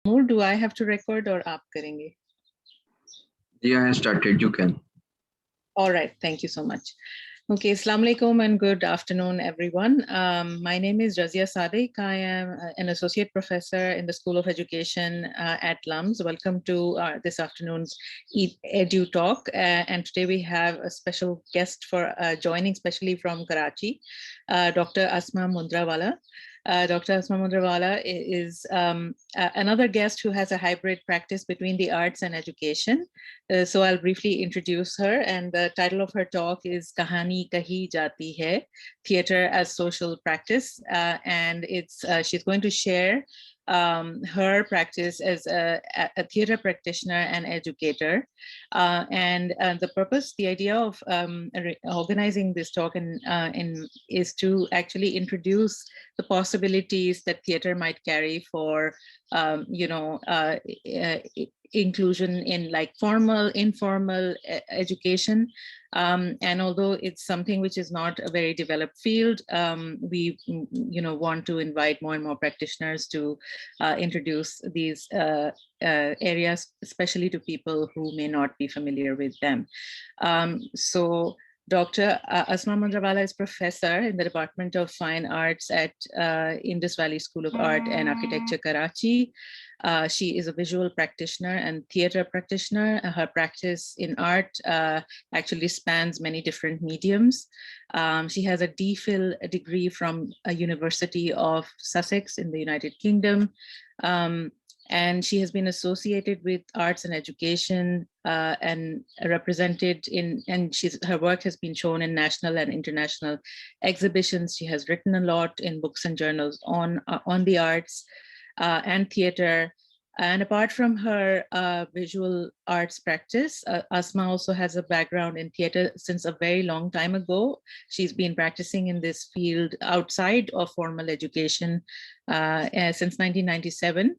More, do I have to record or आप करेंगे? Yeah, I started. You can. All right. Thank you so much. Okay. Assalamu alaikum and good afternoon, everyone. My name is Razia Sadiq. I am an associate professor in the School of Education at LUMS. Welcome to this afternoon's Edu Talk. And today we have a special guest for joining, especially from Karachi, Dr. Asma Mundrawala. Dr. Asma Mundrawala is another guest who has a hybrid practice between the arts and education. So I'll briefly introduce her, and the title of her talk is Kahaani, Kahi, Jaati hai, Theater as Social Practice. And she's going to share her practice as a theater practitioner and educator. And the purpose, the idea of organizing this talk is to actually introduce the possibilities that theater might carry for, inclusion in like formal, informal education. And although it's something which is not a very developed field, we want to invite more and more practitioners to introduce these areas, especially to people who may not be familiar with them. So Dr. Asma Mundrawala is professor in the Department of Fine Arts at Indus Valley School of Art and Architecture, Karachi. She is a visual practitioner and theater practitioner. Her practice in art actually spans many different mediums. She has a DPhil degree from a University of Sussex in the United Kingdom. And she has been associated with arts and education and represented her work has been shown in national and international exhibitions. She has written a lot in books and journals on the arts and theater. And apart from her visual arts practice, Asma also has a background in theater since a very long time ago. She's been practicing in this field outside of formal education since 1997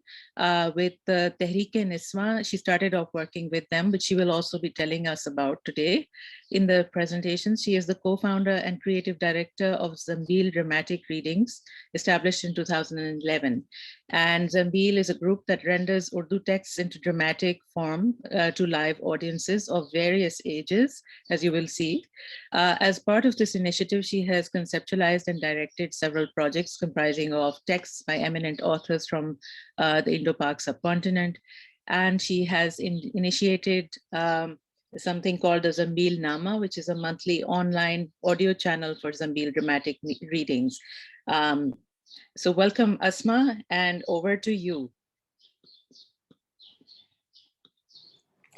with the Tehreek-e-Niswa. She started off working with them, but she will also be telling us about today in the presentation. She is the co-founder and creative director of Zambil Dramatic Readings, established in 2011. And Zambil is a group that renders Urdu texts into dramatic form to live audiences of various ages, as you will see. As part of this initiative, she has conceptualized and directed several projects comprising of texts by eminent authors from the Indo-Pak subcontinent. And she has initiated something called the Zambil Nama, which is a monthly online audio channel for Zambil dramatic readings. So welcome, Asma, and over to you.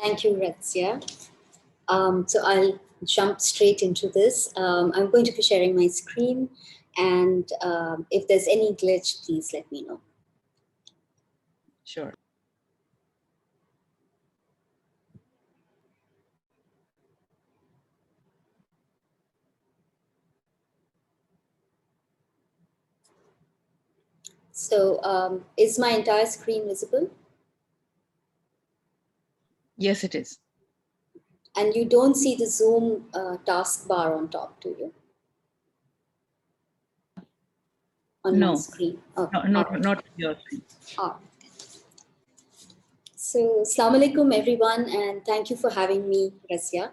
Thank you, Razia. So I'll jump straight into this. I'm going to be sharing my screen, and if there's any glitch, please let me know. Sure. So is my entire screen visible? Yes, it is. And you don't see the Zoom taskbar on top, do you? On No. my screen? Okay. No, not your screen. All right. So, Assalamu alaikum, everyone, and thank you for having me, Razia.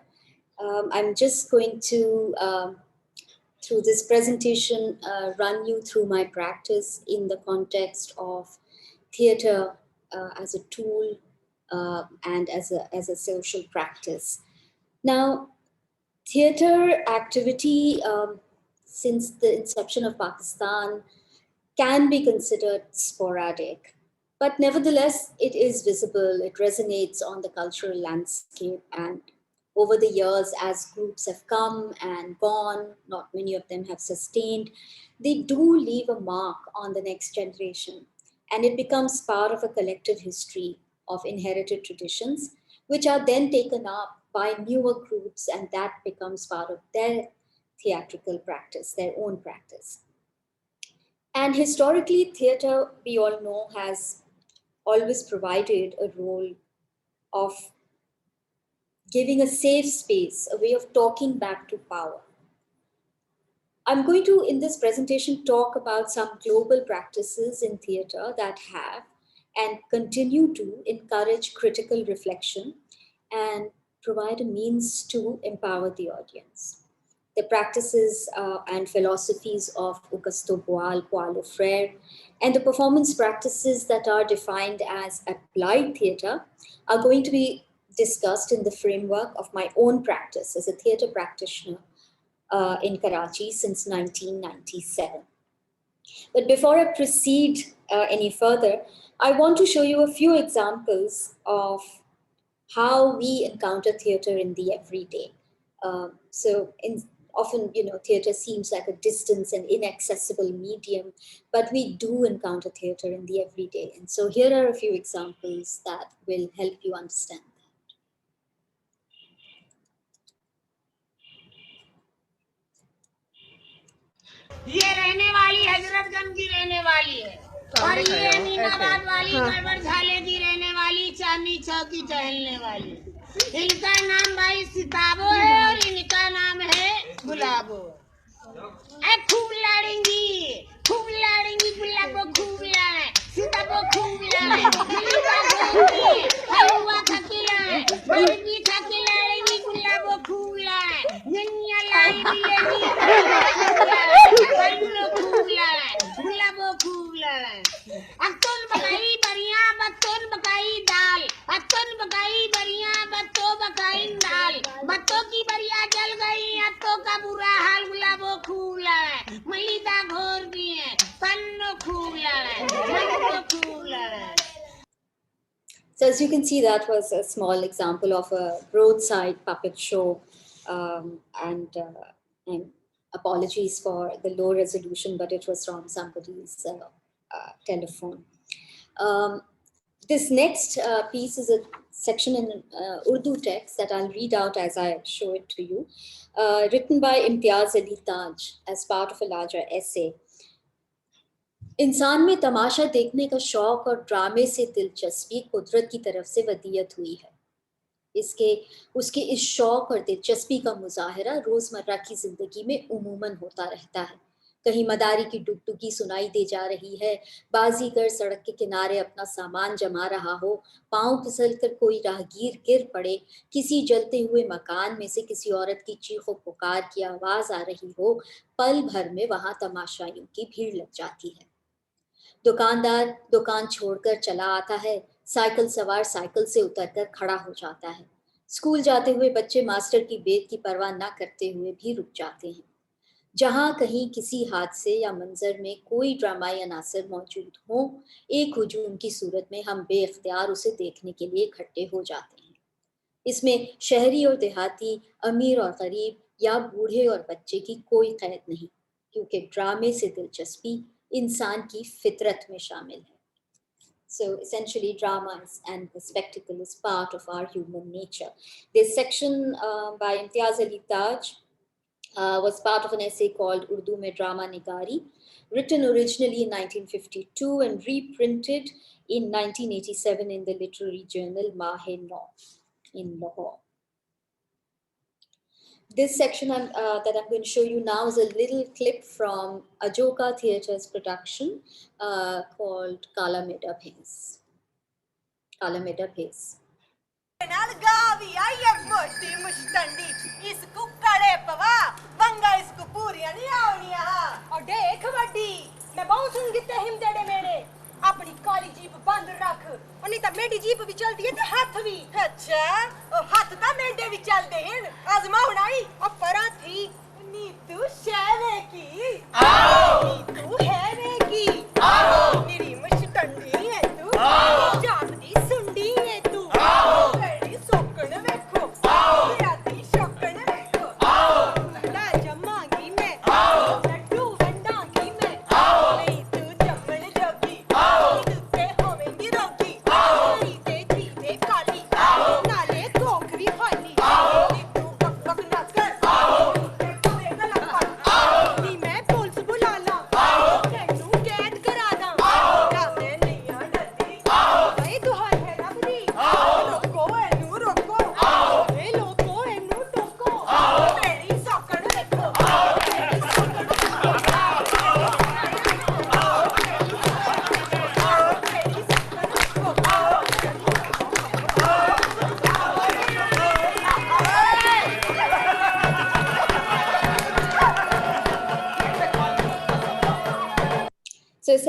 I'm just going to, through this presentation, run you through my practice in the context of theater as a tool and as a social practice. Now, theater activity since the inception of Pakistan can be considered sporadic, but nevertheless, it is visible, it resonates on the cultural landscape, and over the years, as groups have come and gone, not many of them have sustained, they do leave a mark on the next generation, and it becomes part of a collective history of inherited traditions, which are then taken up by newer groups, and that becomes part of their theatrical practice, their own practice. And historically, theater, we all know, has always provided a role of giving a safe space, a way of talking back to power. I'm going to, in this presentation, talk about some global practices in theater that have and continue to encourage critical reflection and provide a means to empower the audience. The practices and philosophies of Augusto Boal, Paulo Freire, and the performance practices that are defined as applied theatre are going to be discussed in the framework of my own practice as a theatre practitioner in Karachi since 1997. But before I proceed any further, I want to show you a few examples of how we encounter theatre in the everyday. Often, theatre seems like a distant and inaccessible medium, but we do encounter theatre in the everyday. And so here are a few examples that will help you understand. ये रहने वाली हजरतगंज की रहने वाली है और ये अमीनाबाद वाली गड़बड़ झाले की रहने वाली चांदनी चौक की टहलने वाली। इनका नाम भाई सिताबो है और इनका नाम है गुलाबो। खूब लड़ेंगी गुलाबो खूब लड़े, सिताबो खूब लड़े, हलवा खकी लड़े, भी खकी लड़ेंगी गुलाबो खूब लड़े, नन्या लाई मिलेगी खूब लड़े, गुलाबो खूब लड़े। अक्तुल बकाई बरिया बत्तों बकाई दाल, अक्तुल बकाई बरिया बत्तों बकाई दाल, बत्तों की बरिया जल गई, अत्तों का बुरा हाल, गुलाबो खूब लड़े, मलिदा घोर दिए, पन्नो खूब लड़े, पन्नो खूब लड़े। So as you can see, that was a small example of a roadside puppet show, and apologies for the low resolution, but it was from somebody's telephone. This next piece is a section in Urdu text that I'll read out as I show it to you, written by Imtiaz Ali Taj as part of a larger essay. इंसान में तमाशा देखने का शौक और ड्रामे से दिलचस्पी कुदरत की तरफ से वदीयत हुई है। उसके इस शौक और दिलचस्पी का मुजाहरा रोजमर्रा की जिंदगी में उमूमन होता रहता है। कहीं मदारी की डुगडुगी सुनाई दे जा रही है, बाजीगर सड़क के किनारे अपना सामान जमा रहा हो, पांव फिसल कर कोई राहगीर गिर पड़े, किसी जलते हुए मकान में से किसी औरत की चीखों पुकार की आवाज आ रही हो, पल भर में वहां तमाशाइयों की भीड़ लग जाती है। दुकानदार दुकान छोड़कर चला आता है, साइकिल सवार साइकिल से उतरकर खड़ा हो जाता है। स्कूल जाते हुए बच्चे मास्टर की बेत की परवाह न करते हुए भी रुक जाते हैं। जहां कहीं किसी हादसे या मंजर में कोई ड्रामाई अनासर मौजूद हो, एक हुजूम की सूरत में हम बेइख्तियार उसे देखने के लिए इकट्ठे हो जाते हैं। इसमें शहरी और देहाती, अमीर और गरीब या बूढ़े और बच्चे की कोई कैद नहीं, क्योंकि ड्रामे से दिलचस्पी इंसान की फितरत में शामिल है। So essentially, dramas and the spectacle is part of our human nature. This section by Imtiaz Ali Taj was part of an essay called Urdu Mein Drama Nigari, written originally in 1952 and reprinted in 1987 in the literary journal Mahe-Nau in Lahore. This section that I'm going to show you now is a little clip from Ajoka Theatre's production called Kala Meda Bhais. Kala Meda Bhais. अपनी काली jeep बंद रख नहीं तो मेरी jeep भी चलती है ते हाथ भी अच्छा ओ हाथ तो मेंढे भी चलते हैं आजमाउना ही और परा थी नी तू शहरे की आओ नी तू हैरे की आओ मेरी मस्टंडी है तू आओ जापदी सुंडी है तू आओ तेरी सोकन देखो आओ तेरा दी शोकन देखो आओ ला जमागी में आओ लड्डू वंडागी में आओ नहीं तू जमन जबी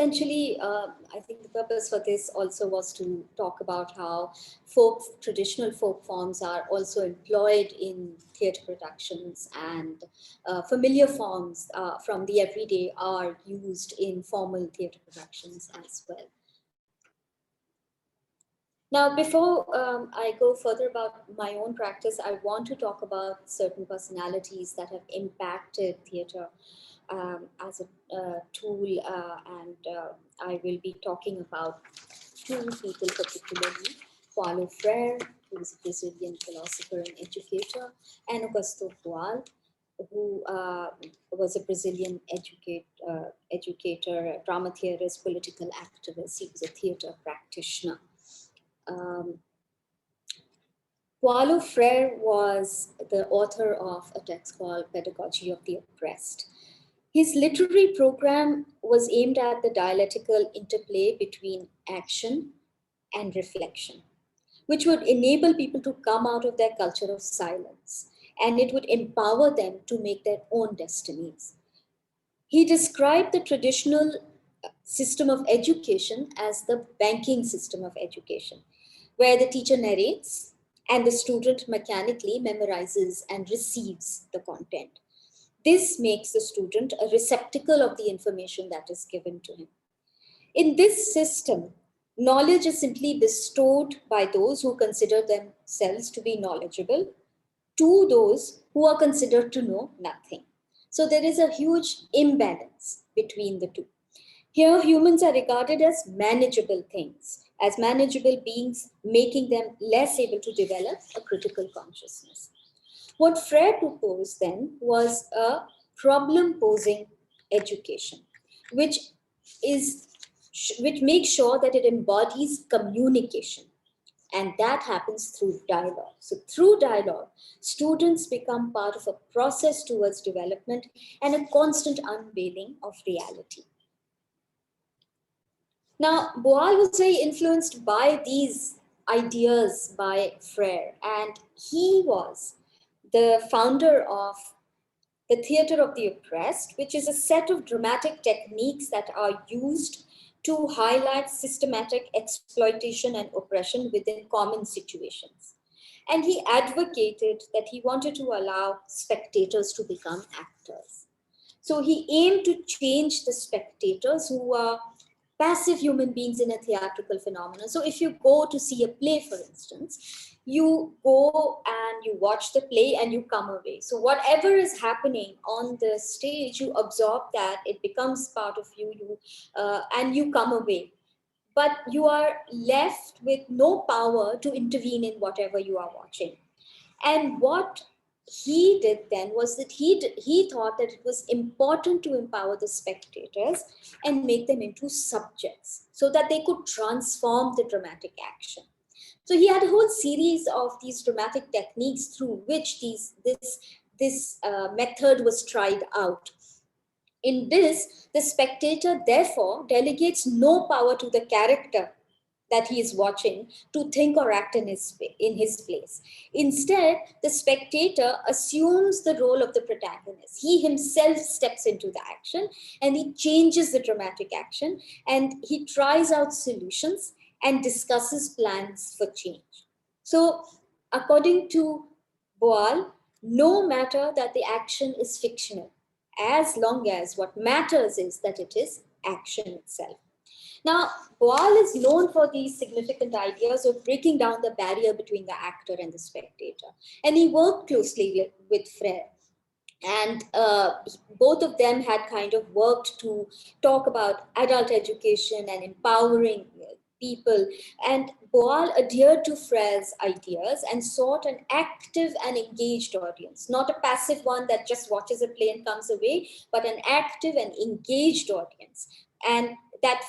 essentially, I think the purpose for this also was to talk about how traditional folk forms are also employed in theatre productions, and familiar forms from the everyday are used in formal theatre productions as well. Now, before I go further about my own practice, I want to talk about certain personalities that have impacted theatre as a tool, and I will be talking about two people particularly: Paulo Freire, who is a Brazilian philosopher and educator, and Augusto Boal, who was a Brazilian educator, drama theorist, political activist. He was a theatre practitioner. Paulo Freire was the author of a text called Pedagogy of the Oppressed. His literary program was aimed at the dialectical interplay between action and reflection, which would enable people to come out of their culture of silence, and it would empower them to make their own destinies. He described the traditional system of education as the banking system of education, where the teacher narrates and the student mechanically memorizes and receives the content. This makes the student a receptacle of the information that is given to him. In this system, knowledge is simply bestowed by those who consider themselves to be knowledgeable to those who are considered to know nothing. So there is a huge imbalance between the two. Here, humans are regarded as manageable things, as manageable beings, making them less able to develop a critical consciousness. What Freire proposed then was a problem-posing education, which makes sure that it embodies communication, and that happens through dialogue. So through dialogue, students become part of a process towards development and a constant unveiling of reality. Now, Boal was very influenced by these ideas by Freire, and he was the founder of the Theatre of the Oppressed, which is a set of dramatic techniques that are used to highlight systematic exploitation and oppression within common situations. And he advocated that he wanted to allow spectators to become actors. So he aimed to change the spectators who are passive human beings in a theatrical phenomenon. So if you go to see a play, for instance, you go and you watch the play and you come away. So whatever is happening on the stage, you absorb that, it becomes part of you, and you come away. But you are left with no power to intervene in whatever you are watching. And what he did then was that he thought that it was important to empower the spectators and make them into subjects so that they could transform the dramatic action. So he had a whole series of these dramatic techniques through which this method was tried out. In this, the spectator therefore delegates no power to the character that he is watching to think or act in his place. Instead, the spectator assumes the role of the protagonist. He himself steps into the action and he changes the dramatic action, and he tries out solutions and discusses plans for change. So, according to Boal, no matter that the action is fictional, as long as what matters is that it is action itself. Now, Boal is known for these significant ideas of breaking down the barrier between the actor and the spectator. And he worked closely with Freire. And both of them had kind of worked to talk about adult education and empowering people. And Boal adhered to Freire's ideas and sought an active and engaged audience, not a passive one that just watches a play and comes away, but an active and engaged audience. And that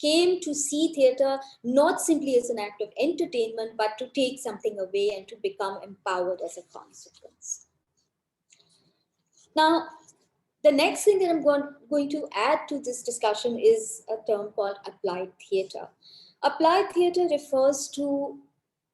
came to see theatre not simply as an act of entertainment, but to take something away and to become empowered as a consequence. Now, the next thing that I'm going to add to this discussion is a term called applied theatre. Applied theatre refers to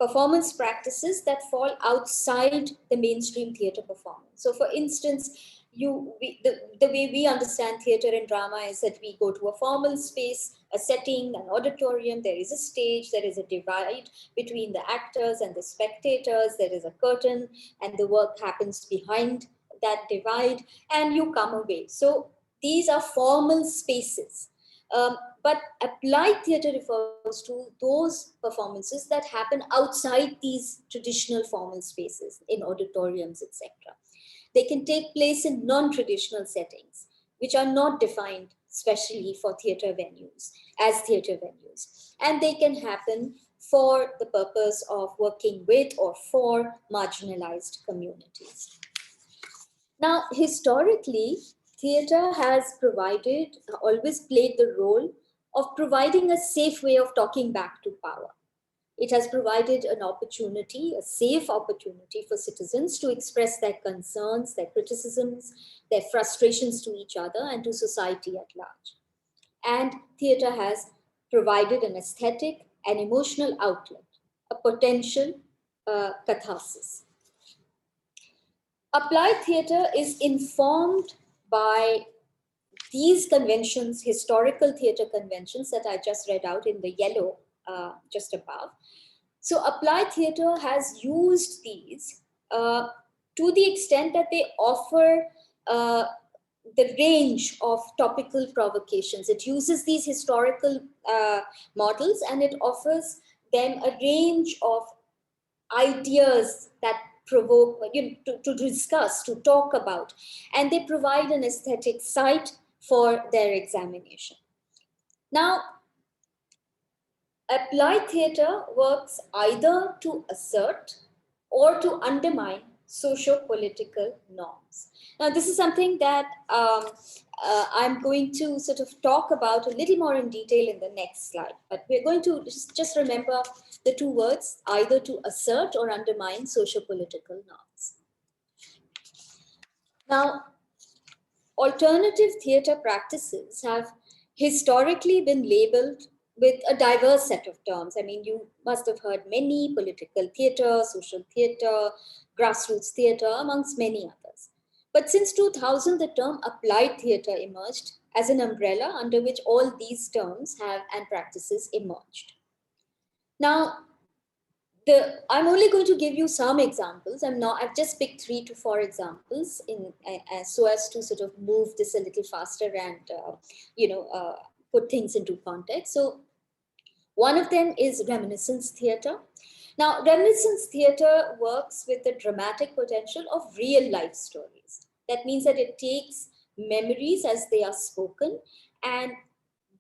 performance practices that fall outside the mainstream theatre performance. So for instance, the way we understand theater and drama is that we go to a formal space, a setting, an auditorium, there is a stage, there is a divide between the actors and the spectators, there is a curtain, and the work happens behind that divide, and you come away. So these are formal spaces. But applied theater refers to those performances that happen outside these traditional formal spaces, in auditoriums, etc. They can take place in non-traditional settings, which are not defined specially for theater venues, as theater venues. And they can happen for the purpose of working with or for marginalized communities. Now, historically, theater has always played the role of providing a safe way of talking back to power. It has provided an opportunity, a safe opportunity for citizens to express their concerns, their criticisms, their frustrations to each other and to society at large. And theater has provided an aesthetic and emotional outlet, a potential catharsis. Applied theater is informed by these conventions, historical theater conventions that I just read out in the yellow just above. So applied theater has used these to the extent that they offer the range of topical provocations. It uses these historical models and it offers them a range of ideas that provoke, to discuss, to talk about, and they provide an aesthetic site for their examination. Now, applied theater works either to assert or to undermine socio-political norms. Now, this is something that I'm going to sort of talk about a little more in detail in the next slide, but we're going to just remember the two words, either to assert or undermine socio-political norms. Now, alternative theater practices have historically been labeled with a diverse set of terms. I mean, you must have heard many: political theater, social theater, grassroots theater, amongst many others. But since 2000, the term applied theater emerged as an umbrella under which all these terms and practices emerged. Now, I'm only going to give you some examples. I've just picked 3 to 4 examples so as to sort of move this a little faster and, put things into context. So one of them is Reminiscence Theater. Now, Reminiscence Theater works with the dramatic potential of real life stories. That means that it takes memories as they are spoken, and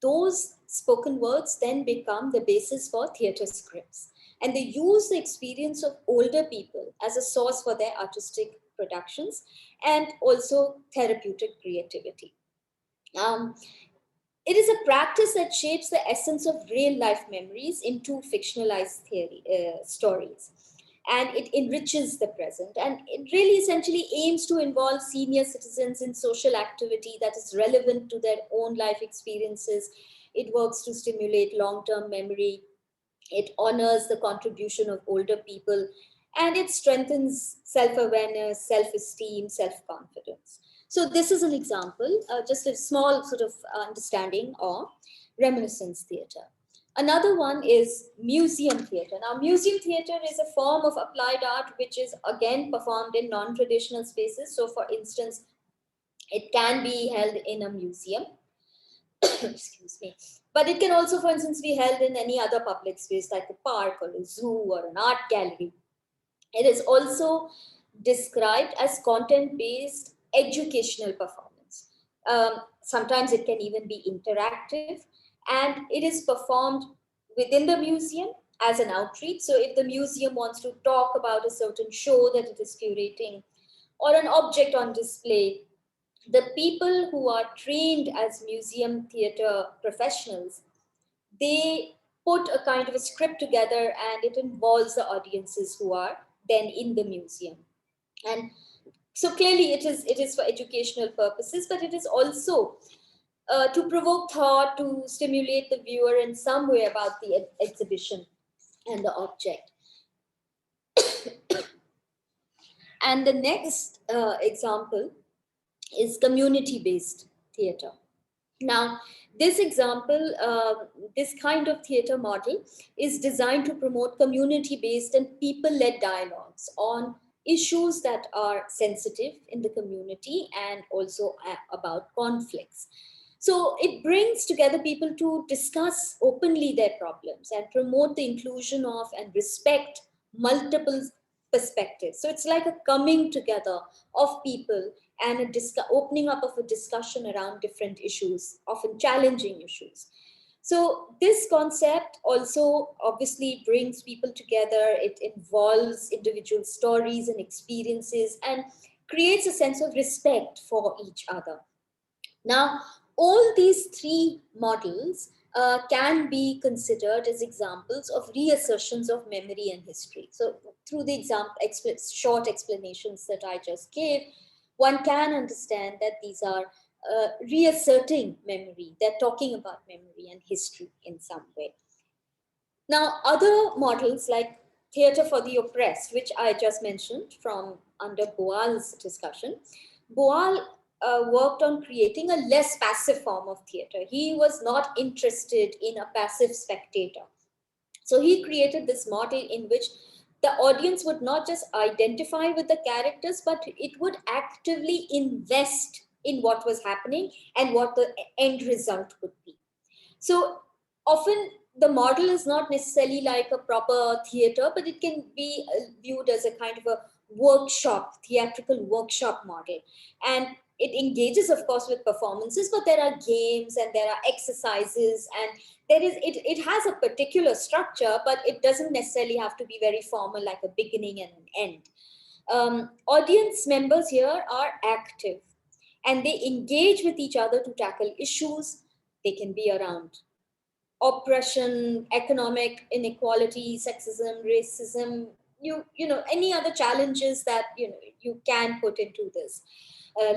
those spoken words then become the basis for theater scripts. And they use the experience of older people as a source for their artistic productions and also therapeutic creativity. It is a practice that shapes the essence of real life memories into fictionalized stories. And it enriches the present. And it really essentially aims to involve senior citizens in social activity that is relevant to their own life experiences. It works to stimulate long-term memory. It honors the contribution of older people, and it strengthens self-awareness, self-esteem, self-confidence. So this is an example, just a small sort of understanding of Reminiscence Theater. Another one is museum theater. Now, museum theater is a form of applied art which is again performed in non-traditional spaces. So for instance, it can be held in a museum. Excuse me. But it can also, for instance, be held in any other public space like a park or a zoo or an art gallery. It is also described as content-based educational performance. Sometimes it can even be interactive, and it is performed within the museum as an outreach. So if the museum wants to talk about a certain show that it is curating or an object on display, the people who are trained as museum theater professionals, they put a kind of a script together, and it involves the audiences who are then in the museum. And so clearly it is for educational purposes, but it is also to provoke thought, to stimulate the viewer in some way about the exhibition and the object. And the next example is community-based theater. Now, this example, this kind of theater model is designed to promote community-based and people-led dialogues on issues that are sensitive in the community and also about conflicts. So it brings together people to discuss openly their problems and promote the inclusion of and respect multiple perspectives. So it's like a coming together of people and a opening up of a discussion around different issues, often challenging issues. So this concept also obviously brings people together. It involves individual stories and experiences and creates a sense of respect for each other. Now, all these three models can be considered as examples of reassertions of memory and history. So through the short explanations that I just gave, one can understand that these are reasserting memory. They're talking about memory and history in some way. Now, other models like theater for the oppressed, which I just mentioned from under Boal's discussion, Boal worked on creating a less passive form of theater. He was not interested in a passive spectator. So he created this model in which the audience would not just identify with the characters, but it would actively invest in what was happening and what the end result would be. So often the model is not necessarily like a proper theater, but it can be viewed as a kind of a workshop, theatrical workshop model. And it engages, of course, with performances, but there are games and there are exercises, and it has a particular structure, but it doesn't necessarily have to be very formal, like a beginning and an end. Audience members here are active and they engage with each other to tackle issues. They can be around oppression, economic inequality, sexism, racism, you know, any other challenges that you can put into this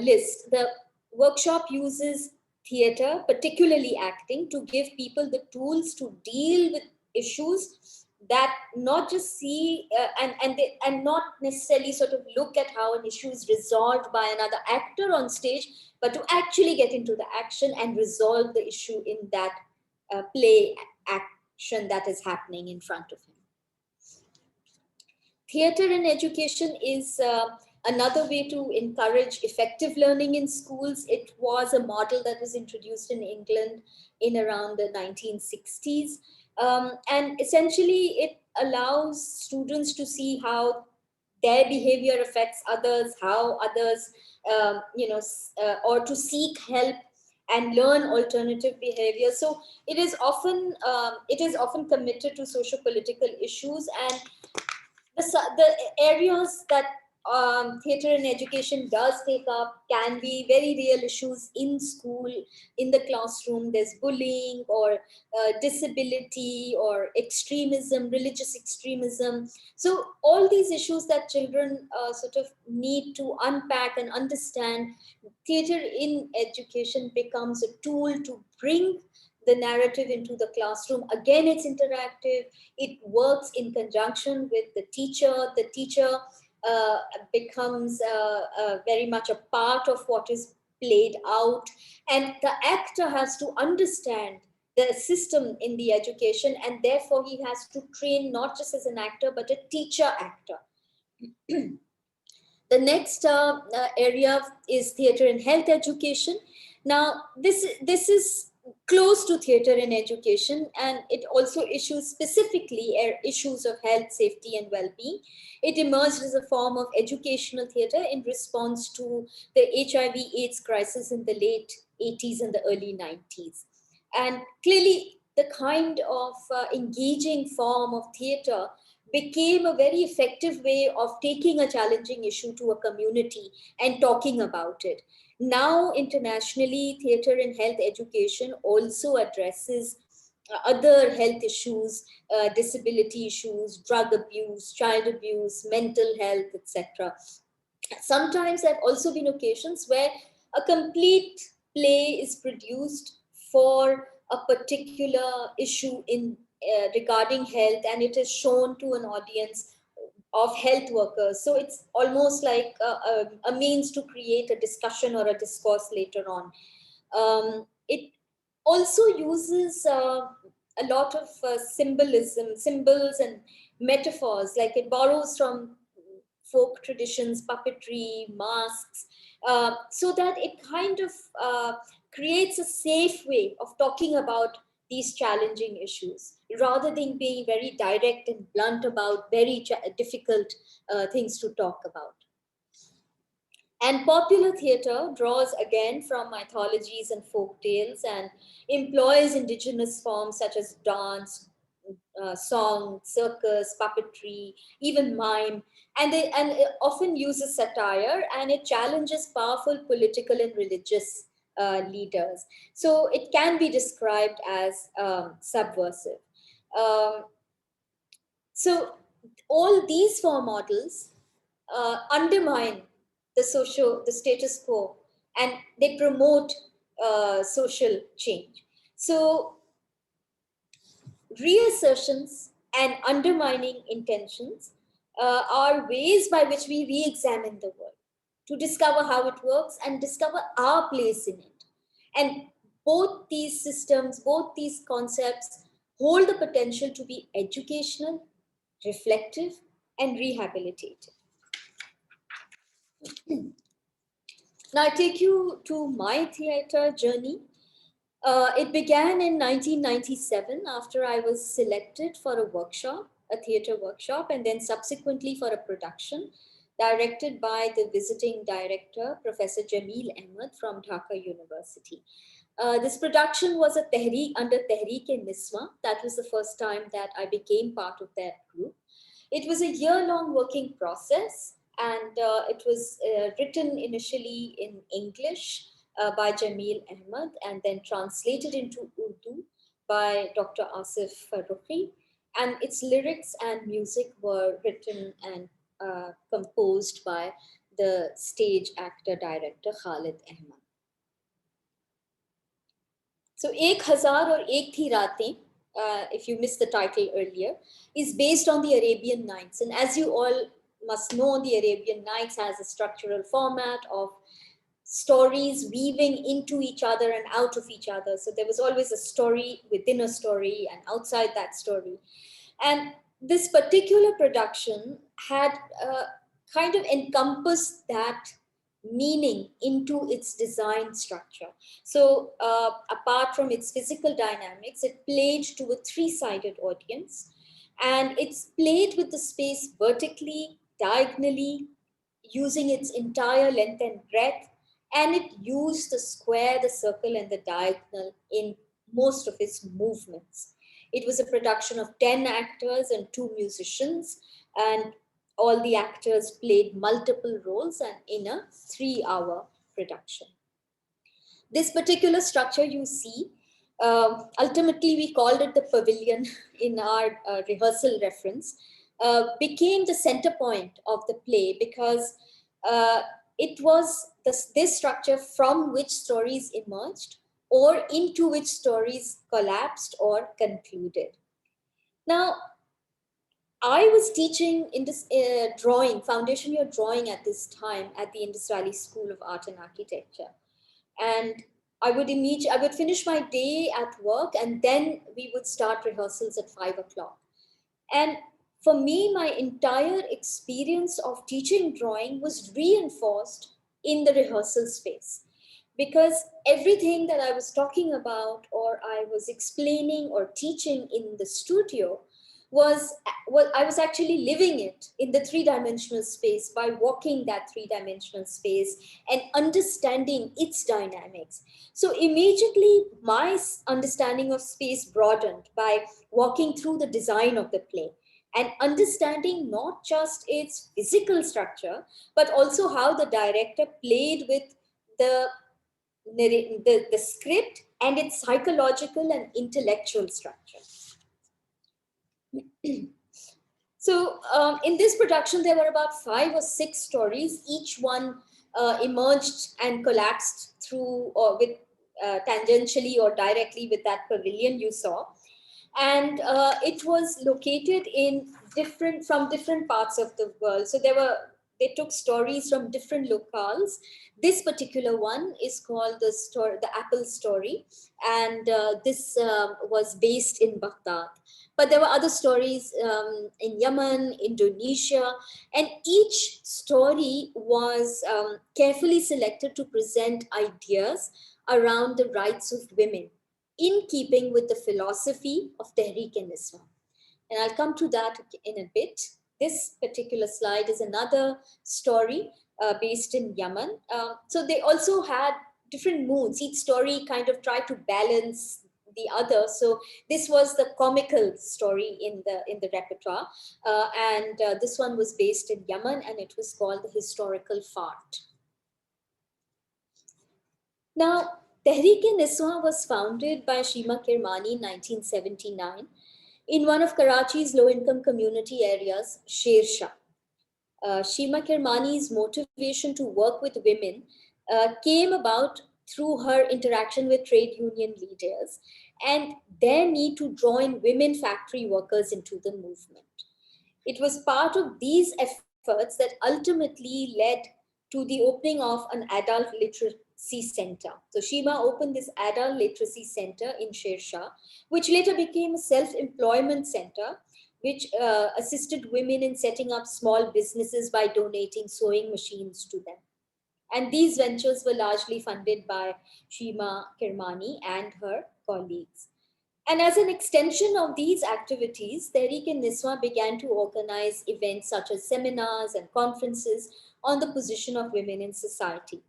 list. The workshop uses theater, particularly acting, to give people the tools to deal with issues that not just see and not necessarily sort of look at how an issue is resolved by another actor on stage, but to actually get into the action and resolve the issue in that play action that is happening in front of him. Theater in education is another way to encourage effective learning in schools. It was a model that was introduced in England in around the 1960s. And essentially, it allows students to see how their behavior affects others, how others, or to seek help and learn alternative behavior. So it is often committed to socio-political issues, and the areas that theater in education does take up can be very real issues in school, in the classroom. There's bullying or disability or extremism, religious extremism. So all these issues that children sort of need to unpack and understand, theater in education becomes a tool to bring the narrative into the classroom. Again, it's interactive. It works in conjunction with the teacher. The teacher becomes very much a part of what is played out. And the actor has to understand the system in the education, and therefore he has to train not just as an actor, but a teacher actor. The next area is theater in health education. Now, this is close to theater in education, and it also issues specifically issues of health, safety, and well-being. It emerged as a form of educational theater in response to the HIV/AIDS crisis in the late 80s and the early 90s. And clearly, the kind of engaging form of theater became a very effective way of taking a challenging issue to a community and talking about it. Now, internationally, theater in health education also addresses other health issues, disability issues, drug abuse, child abuse, mental health, etc. Sometimes there have also been occasions where a complete play is produced for a particular issue in regarding health, and it is shown to an audience of health workers. So it's almost like a means to create a discussion or a discourse later on. It also uses a lot of symbols and metaphors, like it borrows from folk traditions, puppetry, masks, so that it kind of creates a safe way of talking about these challenging issues, rather than being very direct and blunt about very difficult things to talk about. And popular theatre draws again from mythologies and folk tales and employs indigenous forms such as dance, song, circus, puppetry, even mime, and it often uses satire, and it challenges powerful political and religious leaders. So it can be described as subversive. Um, so all these four models undermine the status quo, and they promote social change. So reassertions and undermining intentions are ways by which we re-examine the world to discover how it works and discover our place in it. And both these systems, both these concepts hold the potential to be educational, reflective, and rehabilitative. Now I take you to my theatre journey. It began in 1997 after I was selected for a workshop, a theatre workshop, and then subsequently for a production directed by the visiting director, Professor Jameel Ahmed from Dhaka University. This production was under Tehreek-e-Niswa. That was the first time that I became part of that group. It was a year-long working process, and it was written initially in English by Jameel Ahmed, and then translated into Urdu by Dr. Asif Farooqi. And its lyrics and music were written and composed by the stage actor director Khalid Ahmed. So Ek Hazar or Ek Thi Raatein, if you missed the title earlier, is based on the Arabian Nights. And as you all must know, the Arabian Nights has a structural format of stories weaving into each other and out of each other. So there was always a story within a story and outside that story. And this particular production had kind of encompassed that meaning into its design structure. So apart from its physical dynamics, it played to a three-sided audience, and it's played with the space vertically, diagonally, using its entire length and breadth, and it used the square, the circle, and the diagonal in most of its movements. It was a production of 10 actors and 2 musicians, and all the actors played multiple roles, and in a 3-hour production. This particular structure you see, ultimately we called it the Pavilion in our rehearsal reference, became the center point of the play because it was this structure from which stories emerged or into which stories collapsed or concluded. Now, I was teaching in this drawing, foundation year drawing at this time at the Indus Valley School of Art and Architecture. And I would finish my day at work, and then we would start rehearsals at 5 o'clock. And for me, my entire experience of teaching drawing was reinforced in the rehearsal space, because everything that I was talking about or I was explaining or teaching in the studio was I was actually living it in the 3-dimensional space by walking that 3-dimensional space and understanding its dynamics. So immediately my understanding of space broadened by walking through the design of the play and understanding not just its physical structure, but also how the director played with the script and its psychological and intellectual structure. So in this production, there were about 5 or 6 stories. Each one emerged and collapsed through or with tangentially or directly with that pavilion you saw. And it was located in from different parts of the world. So they took stories from different locales. This particular one is called the Apple Story, and this was based in Baghdad. But there were other stories in Yemen, Indonesia, and each story was carefully selected to present ideas around the rights of women, in keeping with the philosophy of Tehreek-e-Niswa. And I'll come to that in a bit. This particular slide is another story based in Yemen. So they also had different moods. Each story kind of tried to balance the other. So this was the comical story in the repertoire. And this one was based in Yemen, and it was called The Historical Fart. Now, Tehreek-e-Niswa was founded by Shima Kirmani in 1979 in one of Karachi's low-income community areas, Sher Shah. Shima Kirmani's motivation to work with women came about through her interaction with trade union leaders and their need to draw in women factory workers into the movement. It was part of these efforts that ultimately led to the opening of an adult literacy center. So Shima opened this adult literacy center in Sher Shah, which later became a self-employment center, which assisted women in setting up small businesses by donating sewing machines to them. And these ventures were largely funded by Shima Kirmani and her colleagues. And as an extension of these activities, Tehreek-e-Niswa began to organize events such as seminars and conferences on the position of women in society.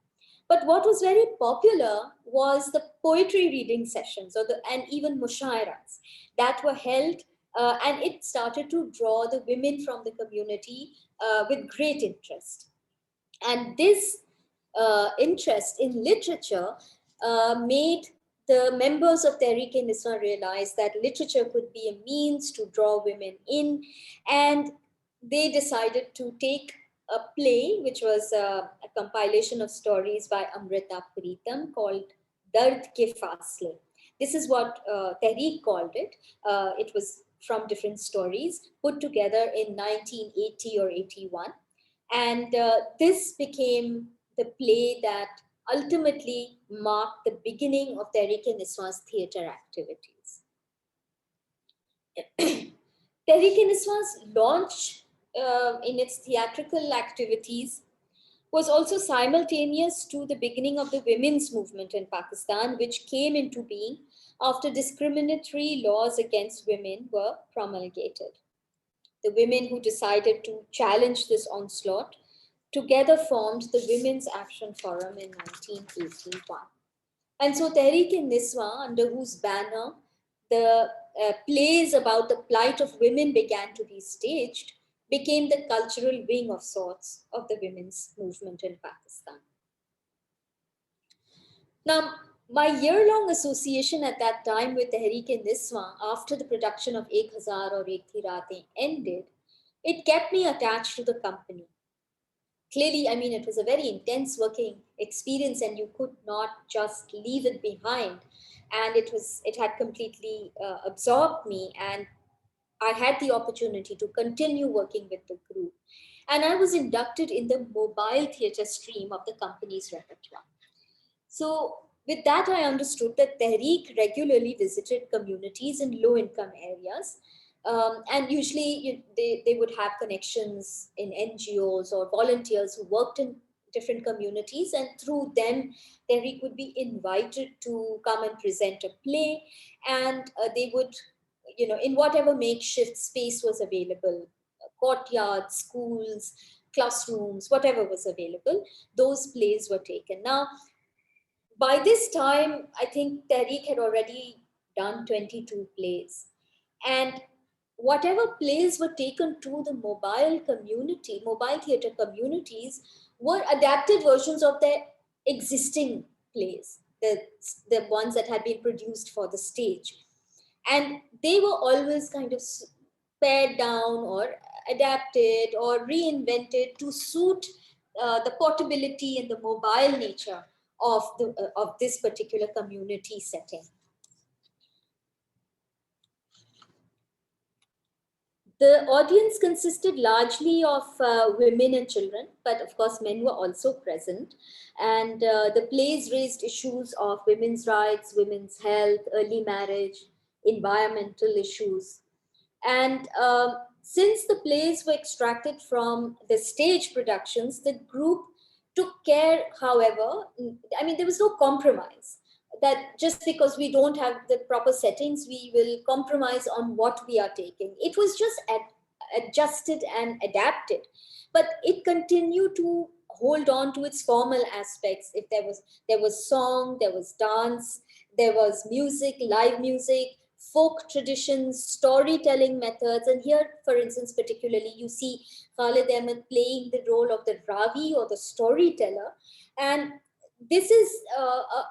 But what was very popular was the poetry reading sessions and even mushairas that were held, and it started to draw the women from the community with great interest. And this interest in literature made the members of Tehreek-e-Niswa realize that literature could be a means to draw women in, and they decided to take a play, which was a compilation of stories by Amrita Pritam called Darth Kefla. This is what Tehreek called it. It was from different stories put together in 1980 or 81. And this became the play that ultimately marked the beginning of Tehreek-e-Niswa's theatre activities. Tehreek-e-Niswa's launch in its theatrical activities was also simultaneous to the beginning of the women's movement in Pakistan, which came into being after discriminatory laws against women were promulgated. The women who decided to challenge this onslaught together formed the Women's Action Forum in 1981. And so Tehreek-e-Niswa, under whose banner the plays about the plight of women began to be staged, became the cultural wing of sorts of the women's movement in Pakistan. Now, my year-long association at that time with Tehreek-e-Niswa after the production of Ek Hazar or Ek Thi Raatein ended, it kept me attached to the company. Clearly, I mean, it was a very intense working experience and you could not just leave it behind. And it had completely absorbed me, and I had the opportunity to continue working with the group. And I was inducted in the mobile theatre stream of the company's repertoire. So with that, I understood that Tehreek regularly visited communities in low-income areas. And usually they would have connections in NGOs or volunteers who worked in different communities, and through them, Tehreek would be invited to come and present a play, and they would, in whatever makeshift space was available, courtyards, schools, classrooms, whatever was available, those plays were taken. Now, by this time, I think Tehreek had already done 22 plays. And whatever plays were taken to the mobile theatre communities, were adapted versions of their existing plays, the ones that had been produced for the stage. And they were always kind of pared down or adapted or reinvented to suit the portability and the mobile nature of this particular community setting. The audience consisted largely of women and children, but of course men were also present. And the plays raised issues of women's rights, women's health, early marriage, environmental issues. And since the plays were extracted from the stage productions, the group took care, however, I mean, there was no compromise that just because we don't have the proper settings, we will compromise on what we are taking. It was just adjusted and adapted, but it continued to hold on to its formal aspects. If there was song, there was dance, there was music, live music, folk traditions, storytelling methods. And here, for instance, particularly, you see Khalid Ahmed playing the role of the Ravi or the storyteller. And this is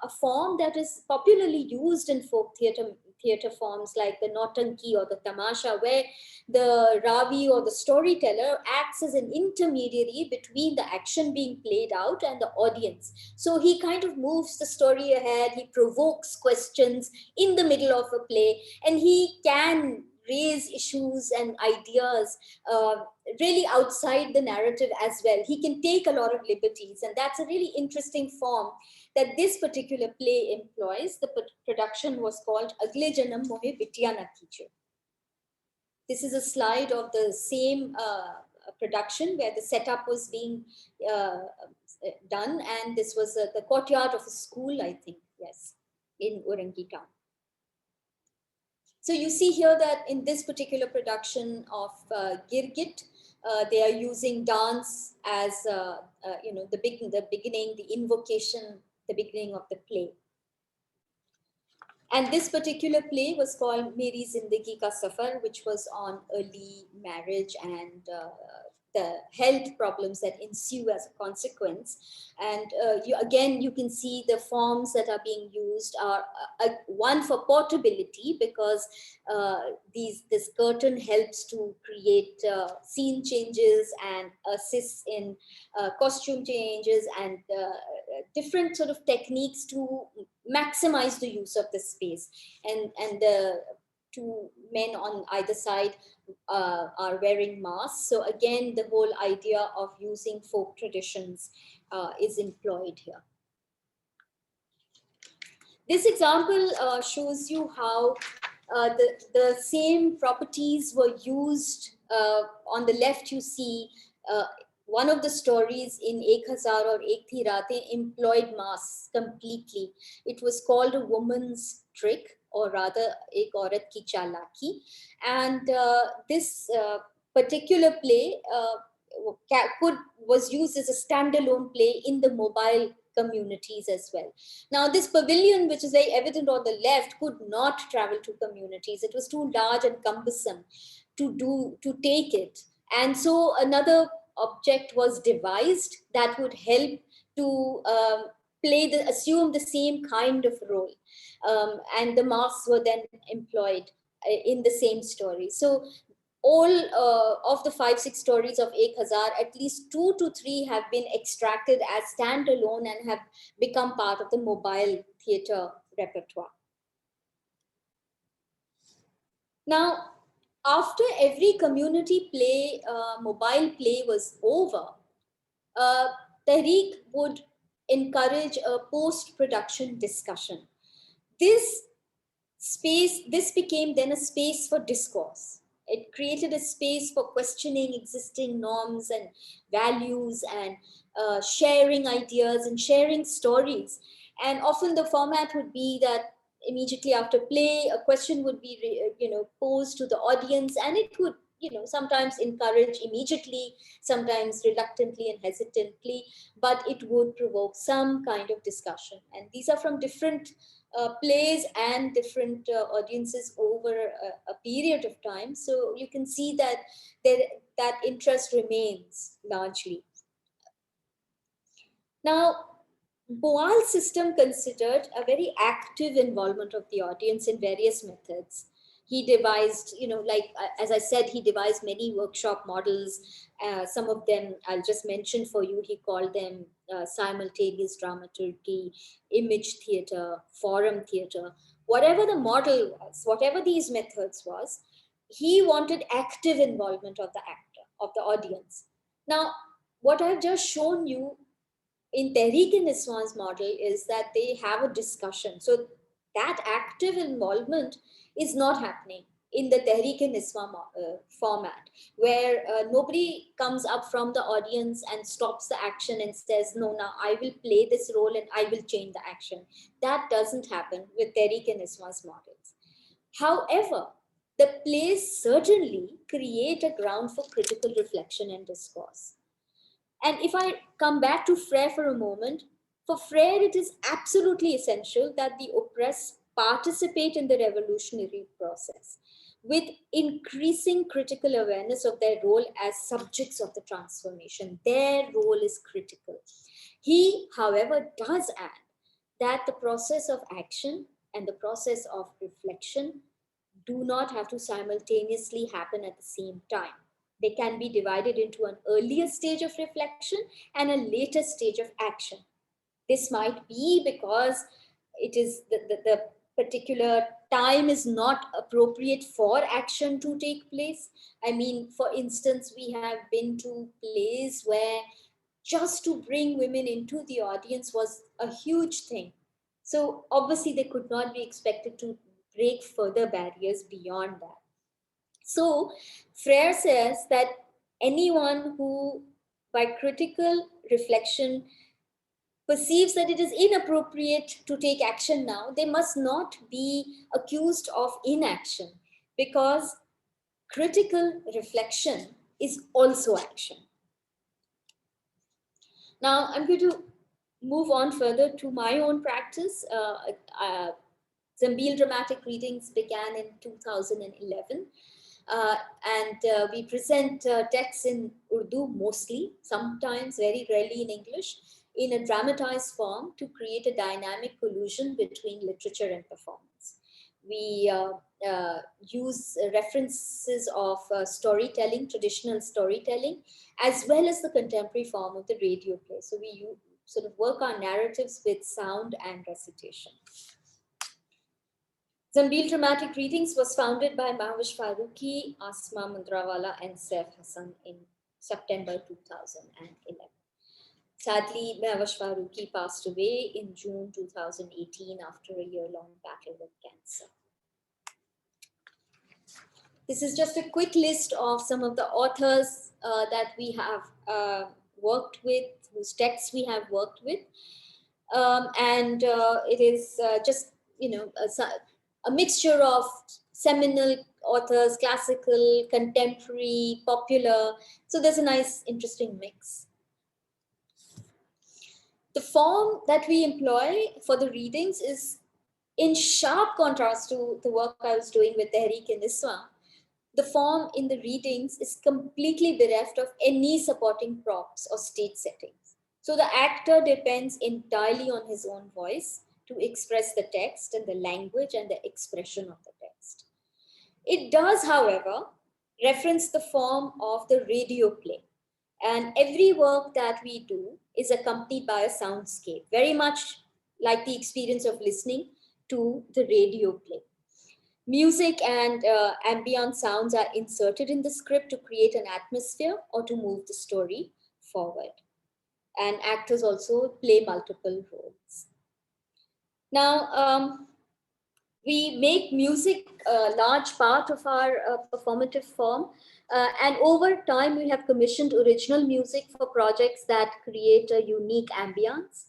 a form that is popularly used in folk theatre forms like the Nautanki or the Tamasha, where the Ravi or the storyteller acts as an intermediary between the action being played out and the audience. So he kind of moves the story ahead, he provokes questions in the middle of a play, and he can raise issues and ideas really outside the narrative as well. He can take a lot of liberties, and that's a really interesting form that this particular play employs. The production was called Agle Janam Mohe Bitya Na Kicho. This is a slide of the same production where the setup was being done, and this was the courtyard of a school, I think, yes, in Urangi town. So you see here that in this particular production of Girgit, they are using dance as the beginning, the invocation, the beginning of the play. And this particular play was called Meri Zindagi Ka Safar, which was on early marriage and the health problems that ensue as a consequence. And you can see the forms that are being used are one for portability, because this curtain helps to create scene changes and assists in costume changes and different sort of techniques to maximize the use of the space. And the two men on either side are wearing masks. So again, the whole idea of using folk traditions is employed here. This example shows you how the same properties were used. On the left, you see one of the stories in Ek Hazar or Ek Thi Raatein employed masks completely. It was called A Woman's Trick, or rather Ek Aurat Ki Chalaki. And this particular play was used as a standalone play in the mobile communities as well. Now this pavilion, which is very evident on the left, could not travel to communities. It was too large and cumbersome to take it. And so another object was devised that would help to assume the same kind of role. And the masks were then employed in the same story. So all of the 5-6 stories of Ek Hazar, at least 2 to 3 have been extracted as standalone and have become part of the mobile theatre repertoire. Now, after every community play, mobile play was over, Tehreek would encourage a post-production discussion. This became then a space for discourse. It created a space for questioning existing norms and values and sharing ideas and sharing stories. And often the format would be that immediately after play, a question would be posed to the audience, and it would sometimes encourage immediately, sometimes reluctantly and hesitantly, but it would provoke some kind of discussion. And these are from different plays and different audiences over a period of time. So you can see that that interest remains largely. Now, Boal's system considered a very active involvement of the audience in various methods. He devised, as I said, he devised many workshop models. Some of them I'll just mention for you. He called them simultaneous dramaturgy, image theater, forum theater. Whatever the model was, whatever these methods was, he wanted active involvement of the actor, of the audience. Now, what I've just shown you in Tehreek-e-Niswan's model is that they have a discussion. So that active involvement is not happening in the Tehreek-e-Niswan format, where nobody comes up from the audience and stops the action and says, no, now I will play this role and I will change the action. That doesn't happen with Tehreek-e-Niswan's models. However, the plays certainly create a ground for critical reflection and discourse. And if I come back to Frere for a moment, for Frere, it is absolutely essential that the oppressed participate in the revolutionary process with increasing critical awareness of their role as subjects of the transformation. Their role is critical. He, however, does add that the process of action and the process of reflection do not have to simultaneously happen at the same time. They can be divided into an earlier stage of reflection and a later stage of action. This might be because it is the particular time is not appropriate for action to take place. I mean, for instance, we have been to plays where just to bring women into the audience was a huge thing. So obviously they could not be expected to break further barriers beyond that. So Frere says that anyone who by critical reflection perceives that it is inappropriate to take action now, they must not be accused of inaction, because critical reflection is also action. Now I'm going to move on further to my own practice. Zambil Dramatic Readings began in 2011. And we present texts in Urdu mostly, sometimes very rarely in English, in a dramatized form to create a dynamic collusion between literature and performance. We use references of storytelling, traditional storytelling, as well as the contemporary form of the radio play. So we sort of work our narratives with sound and recitation. Zambil Dramatic Readings was founded by Mahwish Farooqi, Asma Mundrawala, and Saif Hassan in September 2011. Sadly, Mahwish Farooqi passed away in June 2018 after a year-long battle with cancer. This is just a quick list of some of the authors that we have worked with, whose texts we have worked with. It is just, a mixture of seminal authors, classical, contemporary, popular. So there's a nice, interesting mix. The form that we employ for the readings is in sharp contrast to the work I was doing with Tehreek-e-Niswan. The form in the readings is completely bereft of any supporting props or stage settings. So the actor depends entirely on his own voice to express the text and the language and the expression of the text. It does, however, reference the form of the radio play. And every work that we do is accompanied by a soundscape, very much like the experience of listening to the radio play. Music and ambient sounds are inserted in the script to create an atmosphere or to move the story forward. And actors also play multiple roles. Now, we make music a large part of our performative form. And over time, we have commissioned original music for projects that create a unique ambience.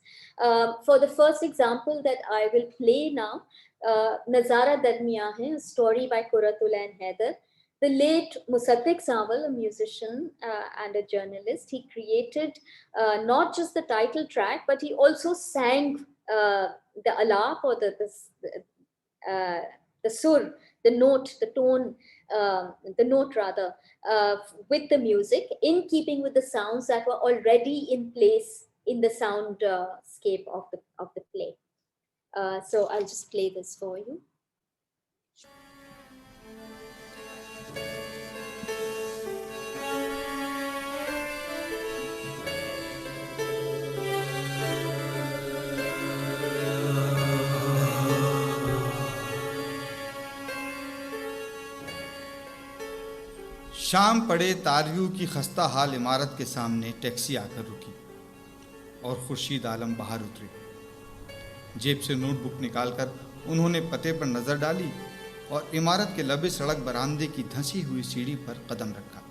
For the first example that I will play now, Nazara Darmiyan Hai, a story by Quratullah and Haider. The late Musaddiq Sawal, a musician and a journalist, he created not just the title track, but he also sang the alap or the sur, the note, the tone, the note rather, with the music, in keeping with the sounds that were already in place in the soundscape of the play. So I'll just play this for you. शाम पड़े तारियों की खस्ता हाल इमारत के सामने taxi आकर रुकी और खुर्शीद आलम बाहर उतरे। जेब से नोटबुक निकालकर उन्होंने पते पर नज़र डाली और इमारत के लबे सड़क बरामदे की धंसी हुई सीढ़ी पर कदम रखा।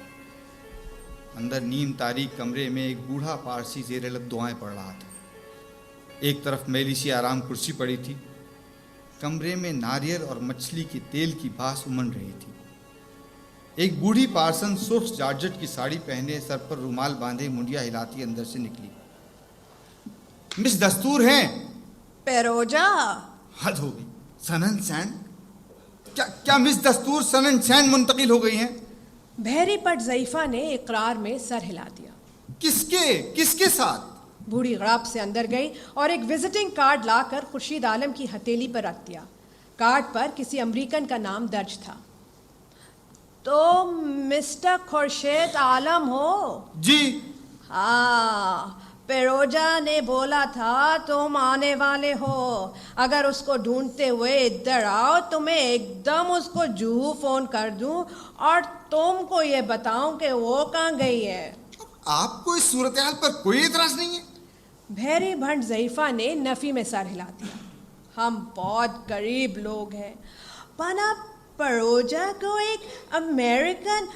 अंदर नीम तारीक कमरे में एक बूढ़ा पारसी ज़ेर लब दुआएं पढ़ रहा था। एक तरफ मैली सी आराम कुर्सी पड़ी थी। कमरे में नारियल और मछली के तेल की बास उमड़ रही थी। एक बूढ़ी पार्सन सुर्ख जार्जेट की साड़ी पहने सर पर रुमाल बांधे मुंडिया हिलाती अंदर से निकली। मिस दस्तूर हैं? पेरोजा। हद हो गई। सनन सैन? क्या मिस दस्तूर सनन सैन मुंतकिल हो गई हैं? भैरी पट ज़ईफ़ा ने इकरार में सर हिला दिया। किसके साथ? बूढ़ी गराब से अंदर गई और एक विजिटिंग कार्ड लाकर खुर्शीद आलम की हथेली पर रख दिया। कार्ड पर किसी अमेरिकन का नाम दर्ज था। तो मिस्टर खुर्शीद आलम हो? जी। हाँ, पेरोजा ने बोला था तुम आने वाले हो। अगर उसको ढूंढते हुए इधर आओ तो मैं एकदम उसको जूहू फोन कर दूं और तुमको ये बताऊं कि वो कहाँ गई है। आपको इस सूरत हाल पर कोई एतराज नहीं है? भैरी भंड ज़ईफ़ा ने नफ़ी में सर हिला दिया। हम बहुत गरीब लोग हैं। पना परोजा को एक अमेरिकन,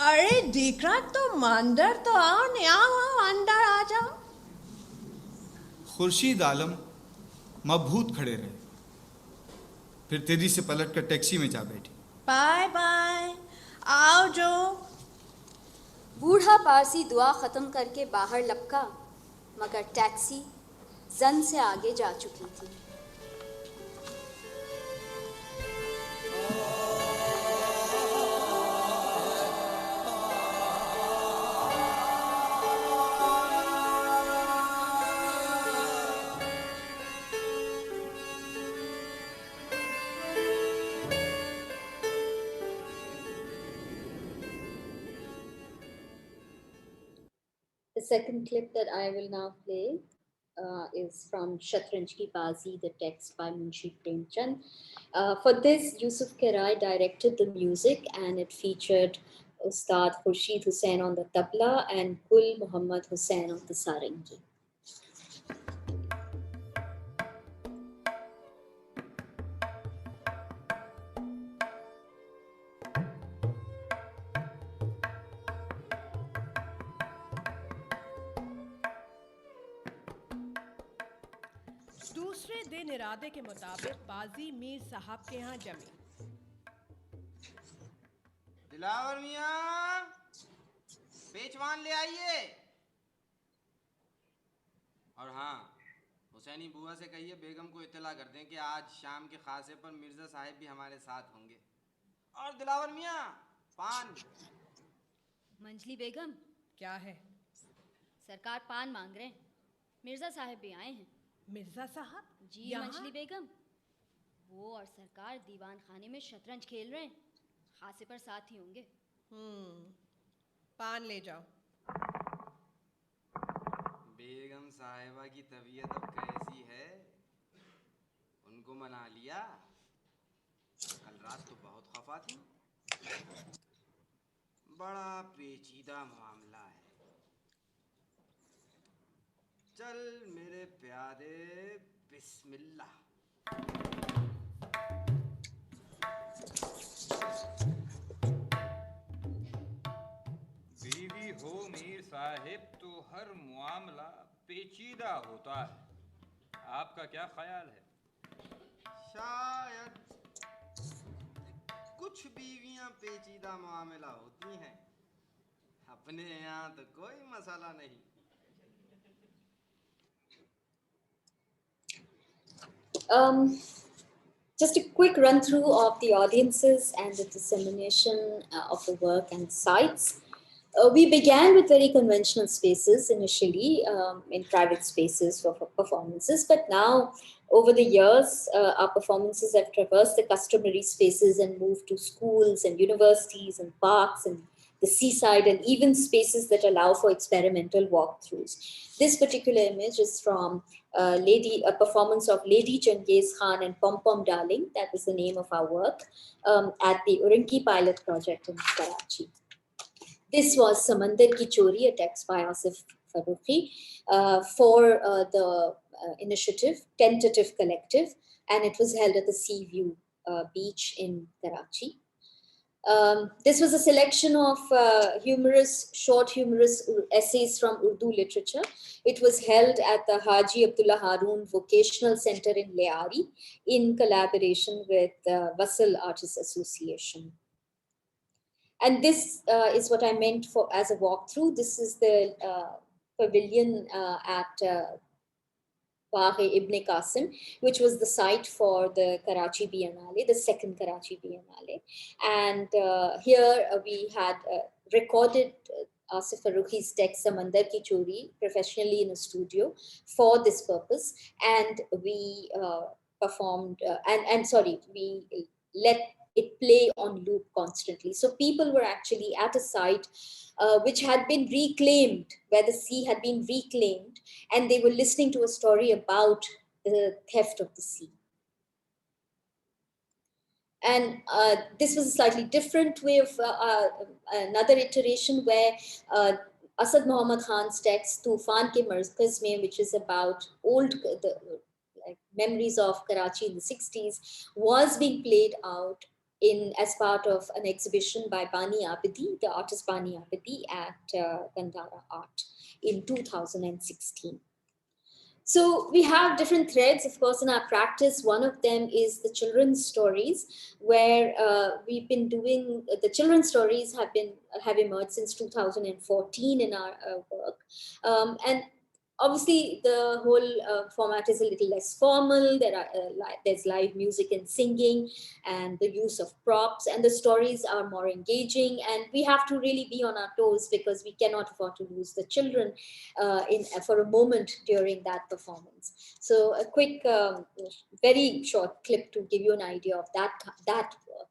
अरे दीकरा तुम अंदर तो आओ, अंदर आ जाओ। खुर्शीद आलम मबहूत खड़े रहे, फिर तेजी से पलटकर टैक्सी में जा बैठी। बाय बाय, आओ जो। बूढ़ा पारसी दुआ ख़त्म करके बाहर लपका, मगर टैक्सी जन से आगे जा चुकी थी। The second clip that I will now play is from Shatranj Ki Bazi, the text by Munshi Premchand. For this, Yusuf Kerai directed the music, and it featured Ustad Khurshid Hussain on the tabla and Gul Muhammad Hussain on the sarangi. दूसरे दिन इरादे के मुताबिक बाजी मीर साहब के यहाँ जमी। दिलावर मियां, पेचवान ले आइए। और हाँ, हुसैनी बुआ से कहिए बेगम को इत्तला कर दें कि आज शाम के खासे पर मिर्जा साहिब भी हमारे साथ होंगे। और दिलावर मियां, पान। मंजली बेगम। क्या है? सरकार पान मांग रहे हैं। मिर्जा साहिब भी आए हैं। मिर्जा साहब? जी मंजली बेगम, वो और सरकार दीवान खाने में शतरंज खेल रहे हैं। खासे पर साथ ही होंगे। पान ले जाओ। बेगम साहिबा की तबीयत अब कैसी है? उनको मना लिया? कल रात तो बहुत खफा थी। बड़ा पेचीदा मामला है। चल मेरे प्यारे, बिस्मिल्लाह। बीवी हो मीर साहिब तो हर मामला पेचीदा होता है। आपका क्या ख्याल है? शायद कुछ बीवियां पेचीदा मामला होती हैं। अपने यहाँ तो कोई मसला नहीं। Just a quick run through of the audiences and the dissemination of the work and sites. We began with very conventional spaces initially, in private spaces for performances, but now over the years, our performances have traversed the customary spaces and moved to schools and universities and parks and the seaside, and even spaces that allow for experimental walkthroughs. This particular image is from a performance of Lady Changiz Khan and Pom Pom Darling, that was the name of our work, at the Urinki Pilot Project in Karachi. This was Samandar Ki Chori, a text by Asif Farooqi for the initiative, Tentative Collective, and it was held at the Sea View Beach in Karachi. This was a selection of short humorous essays from Urdu literature. It was held at the Haji Abdullah Haroon Vocational Center in Leari in collaboration with Wasal Artists Association. And this is what I meant for as a walkthrough. This is the pavilion at Ibn Qasim, which was the site for the Karachi Biennale, the second Karachi Biennale. And here we had recorded Asif Farooqi's text Samandar Ki Chori professionally in a studio for this purpose. And we performed, we let it play on loop constantly. So people were actually at a site which had been reclaimed, where the sea had been reclaimed, and they were listening to a story about the theft of the sea. And this was a slightly different way of another iteration where Asad Muhammad Khan's text Tufan Ke Markaz Mein, which is about memories of Karachi in the 60s, was being played out as part of an exhibition by Bani Abidi, the artist Bani Abidi at Gandhara Art in 2016. So we have different threads, of course, in our practice. One of them is the children's stories, where we've been doing, the children's stories have emerged since 2014 in our work. And obviously, the whole format is a little less formal. There's live music and singing and the use of props, and the stories are more engaging. And we have to really be on our toes because we cannot afford to lose the children for a moment during that performance. So a quick, very short clip to give you an idea of that work.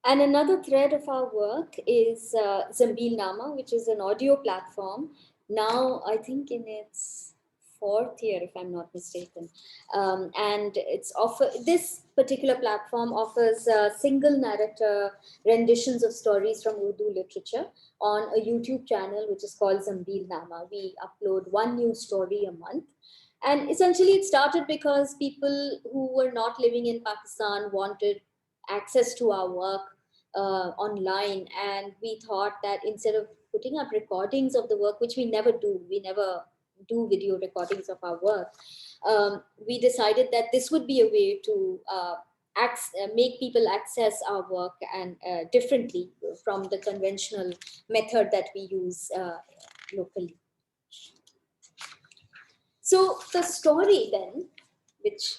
And another thread of our work is Zambil Nama, which is an audio platform. Now, I think in its 4th year, if I'm not mistaken. And this particular platform offers single narrator renditions of stories from Urdu literature on a YouTube channel, which is called Zambil Nama. We upload one new story a month. And essentially it started because people who were not living in Pakistan wanted access to our work online. And we thought that instead of putting up recordings of the work, which we never do video recordings of our work, we decided that this would be a way to make people access our work and differently from the conventional method that we use locally. So the story then, which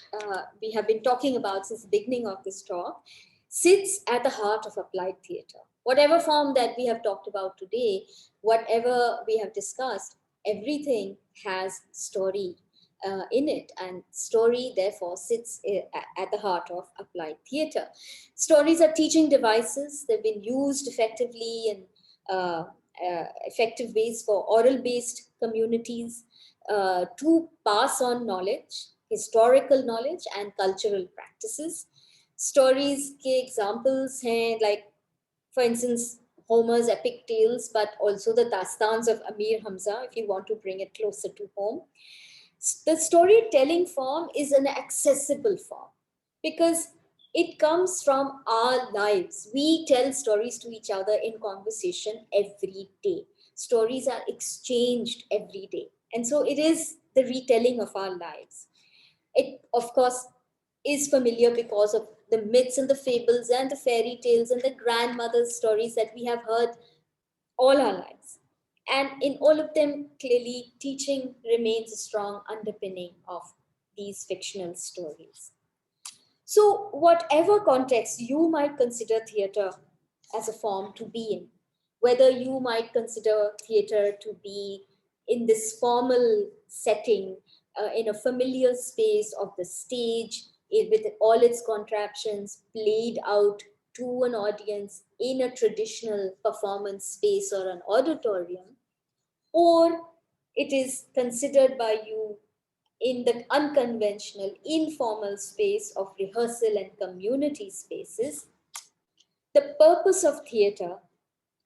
we have been talking about since the beginning of this talk, sits at the heart of applied theatre. Whatever form that we have talked about today, whatever we have discussed, everything has story in it, and story therefore sits at the heart of applied theatre. Stories are teaching devices. They've been used effectively in effective ways for oral-based communities to pass on knowledge, historical knowledge, and cultural practices. Stories के examples हैं, like, for instance, Homer's epic tales, but also the Dastans of Amir Hamza, if you want to bring it closer to home. The storytelling form is an accessible form because it comes from our lives. We tell stories to each other in conversation every day. stories are exchanged every day. And so it is the retelling of our lives. It, of course, is familiar because of the myths and the fables and the fairy tales and the grandmother's stories that we have heard all our lives. And in all of them, clearly, teaching remains a strong underpinning of these fictional stories. So, whatever context you might consider theatre as a form to be in, whether you might consider theatre to be in this formal setting, in a familiar space of the stage, with all its contraptions played out to an audience in a traditional performance space or an auditorium, or it is considered by you in the unconventional, informal space of rehearsal and community spaces, the purpose of theatre,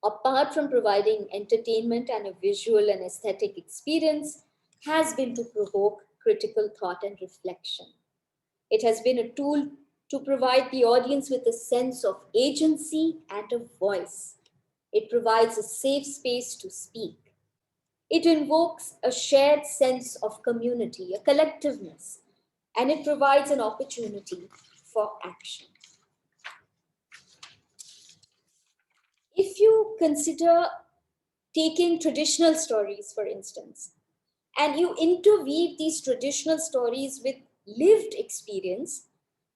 apart from providing entertainment and a visual and aesthetic experience, has been to provoke critical thought and reflection. It has been a tool to provide the audience with a sense of agency and a voice. It provides a safe space to speak. It invokes a shared sense of community, a collectiveness, and it provides an opportunity for action. If you consider taking traditional stories, for instance, and you interweave these traditional stories with lived experience,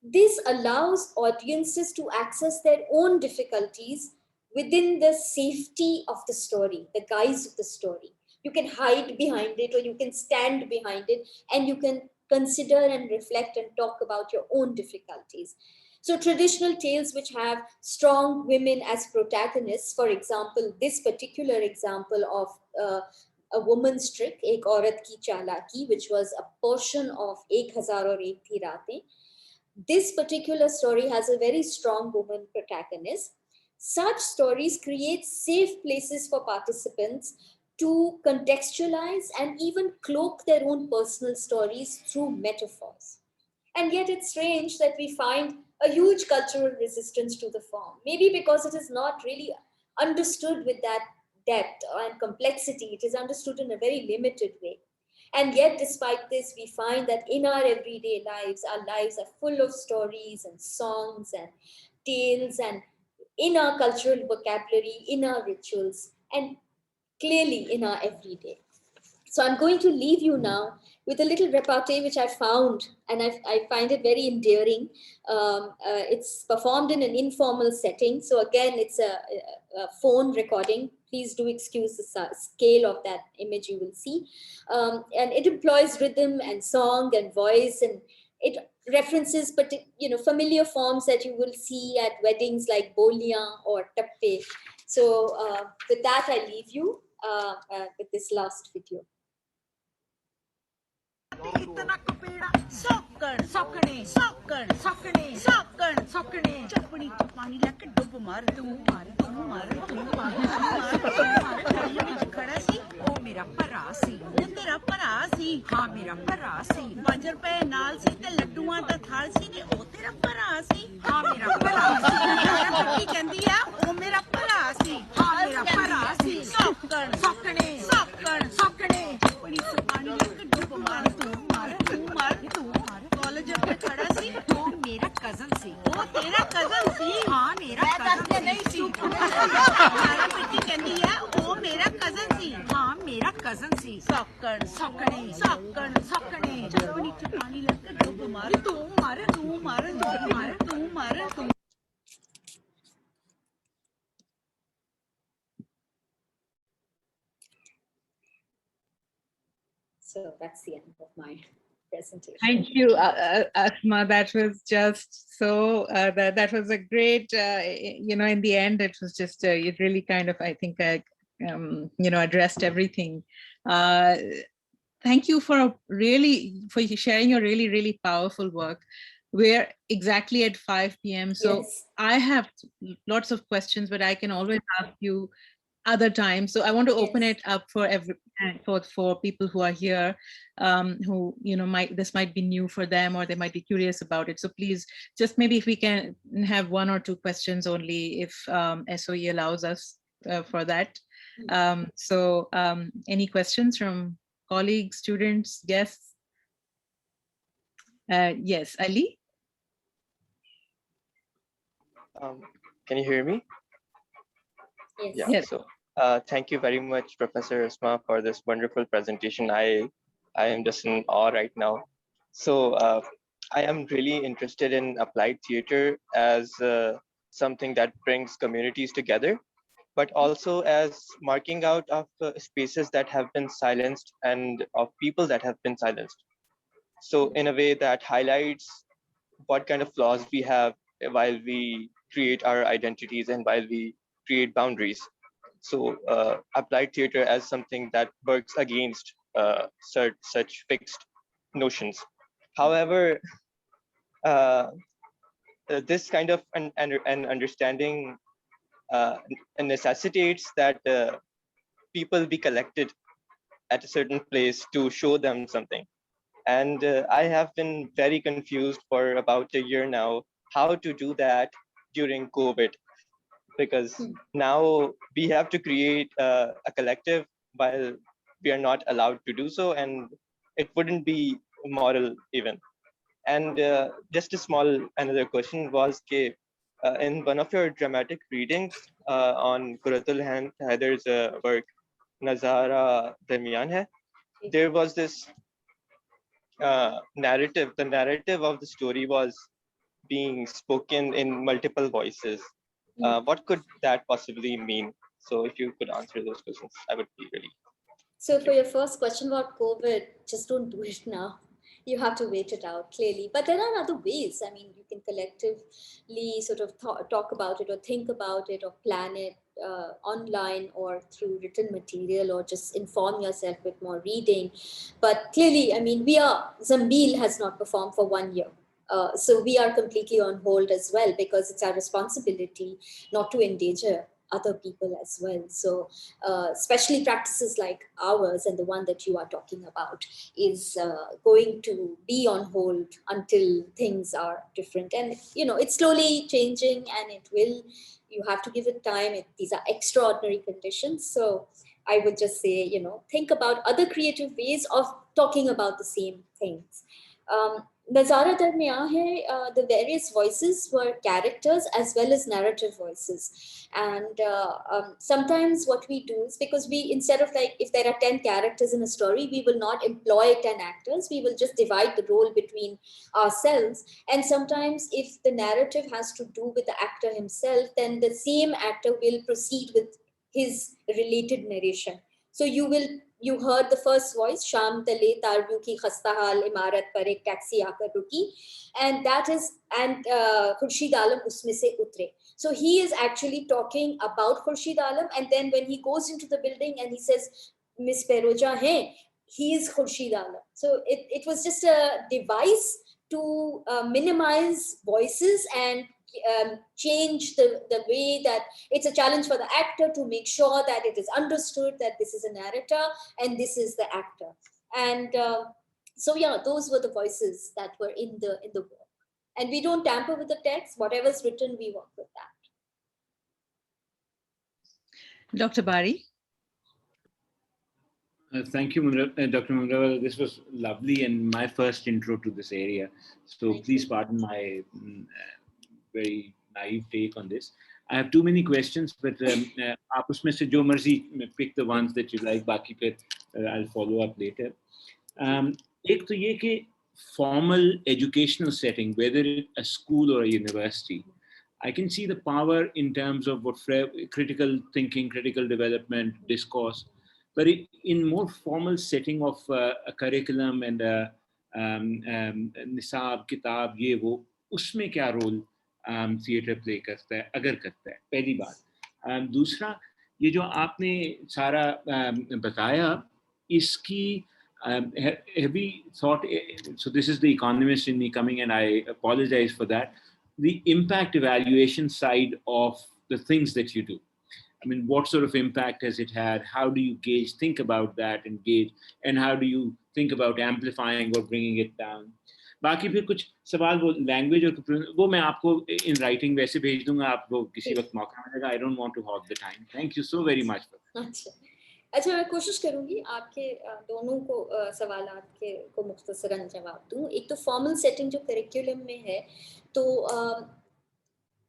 this allows audiences to access their own difficulties within the safety of the story, the guise of the story. You can hide behind it, or you can stand behind it, and you can consider and reflect and talk about your own difficulties. So traditional tales which have strong women as protagonists, for example, this particular example of a woman's trick, Ek Aurat Ki Chalaki, which was a portion of Ek Hazar Aur Ek Thi Raatein. This particular story has a very strong woman protagonist. Such stories create safe places for participants to contextualize and even cloak their own personal stories through metaphors. And yet it's strange that we find a huge cultural resistance to the form, maybe because it is not really understood with that depth and complexity. It is understood in a very limited way. And yet, despite this, we find that in our everyday lives, our lives are full of stories and songs and tales, and in our cultural vocabulary, in our rituals, and clearly in our everyday. So I'm going to leave you now with a little repartee which I found, and I find it very endearing. It's performed in an informal setting. So again, it's a phone recording. Please do excuse the scale of that image you will see. And it employs rhythm and song and voice, and it references familiar forms that you will see at weddings like boliyan or tappe. So with that, I leave you with this last video. इतना कपेड़ा सौकण सौकणे सौकण सौकणे सौकण सौकणे चपड़ी च पानी लेके डुब मार तू मार तू मार तू मार गली विच खड़ा सी ओ मेरा भरा सी ओ तेरा भरा सी हां मेरा भरा सी 5 रुपए नाल सी ते लड्डूआं दा थाल सी ते ओ तेरा भरा सी हां मेरा भरा सी पक्की कहंदी है ओ मेरा भरा सी हां मेरा भरा सी सौकण सौकणे सौकण सौकणे चपड़ी च पानी लेके डुब मार कॉलेज में खड़ा सी वो मेरा कजन सी वो तेरा कजन सी हाँ मेरा कजन नहीं सी मेरा बेटी कहती है वो मेरा कजन सी हाँ मेरा कजन सी सौकण सौकणे सौकण सौकणे चपड़ी च पानी लेके डुब मार तू मार तू मार तू मार तू मार तू. So that's the end of my presentation. Thank you, Asma. That was just so, that was a great, in the end, it was just, it really kind of, I think, addressed everything. Thank you for sharing your really, really powerful work. We're exactly at 5 p.m. So yes. I have lots of questions, but I can always ask you other times. So I want to open it up for for people who are here, who this might be new for them, or they might be curious about it. So please, just maybe if we can have 1 or 2 questions only, if SOE allows us for that. Any questions from colleagues, students, guests? Yes, Ali? Can you hear me? Yes. Yeah. Yes. So thank you very much, Professor Asma, for this wonderful presentation. I am just in awe right now. So I am really interested in applied theater as something that brings communities together, but also as marking out of spaces that have been silenced and of people that have been silenced. So in a way that highlights what kind of flaws we have while we create our identities and while we create boundaries. So applied theater as something that works against such fixed notions. However, uh, this kind of an understanding necessitates that people be collected at a certain place to show them something. And I have been very confused for about a year now how to do that during COVID, because now we have to create a collective while we are not allowed to do so, and it wouldn't be moral even. And just a small another question was in one of your dramatic readings on Kuratul Haider's work, Nazara Darmiyan Hai, there was this narrative. The narrative of the story was being spoken in multiple voices. What could that possibly mean? So if you could answer those questions, I would be really. So for your first question about COVID, just don't do it now. You have to wait it out, clearly. But there are other ways. I mean, you can collectively sort of talk about it or think about it or plan it online or through written material, or just inform yourself with more reading. But clearly, I mean, Zambil has not performed for 1 year. So we are completely on hold as well, because it's our responsibility not to endanger other people as well. So especially practices like ours and the one that you are talking about is going to be on hold until things are different. And, it's slowly changing, and you have to give it time. These are extraordinary conditions. So I would just say, think about other creative ways of talking about the same things. Nazara Darmiyan Hai, the various voices were characters as well as narrative voices. And sometimes what we do is, because instead of like, if there are 10 characters in a story, we will not employ 10 actors. We will just divide the role between ourselves. And sometimes if the narrative has to do with the actor himself, then the same actor will proceed with his related narration. So you heard the first voice, Sham Tale Tarbu ki khasta hal imarat par ek taxi aakar ruki, and Khurshid Alam usme se utre. So he is actually talking about Khurshid Alam, and then when he goes into the building and he says, Miss Peroja hai, he is Khurshid Alam. So it was just a device to minimize voices and change the way that it's a challenge for the actor to make sure that it is understood that this is a narrator and this is the actor. And so yeah, those were the voices that were in the work. And we don't tamper with the text. Whatever's written, we work with that. Dr. Bari? Thank you, Dr. Munrawal. This was lovely and my first intro to this area. So please pardon my very naive take on this. I have too many questions, but आप उसमें से जो मर्जी pick the ones that you like. बाकी पे I'll follow up later. एक तो ये कि formal educational setting, whether it's a school or a university, I can see the power in terms of what critical thinking, critical development, discourse. But in more formal setting of a curriculum and a निसाब किताब ये वो उसमें क्या role theatre play करता है अगर करता है, पहली बात. दूसरा, ये जो आपने सारा बताया, इसकी have we thought, so this is the economist in me coming, and I apologize for that, the impact evaluation side of the things that you do. I mean, what sort of impact has it had? How do you think about that and gauge, and how do you think about amplifying or bringing it down? बाकी फिर कुछ सवाल वो language और वो मैं आपको in writing वैसे भेज दूंगा, आपको किसी वक्त मौका मिलेगा. I don't want to hog the time. Thank you so very much. अच्छा, मैं कोशिश करूंगी आपके दोनों को सवालात के को मुख्तसरन जवाब दूं. एक तो फॉर्मल सेटिंग जो करिकुलम में है, तो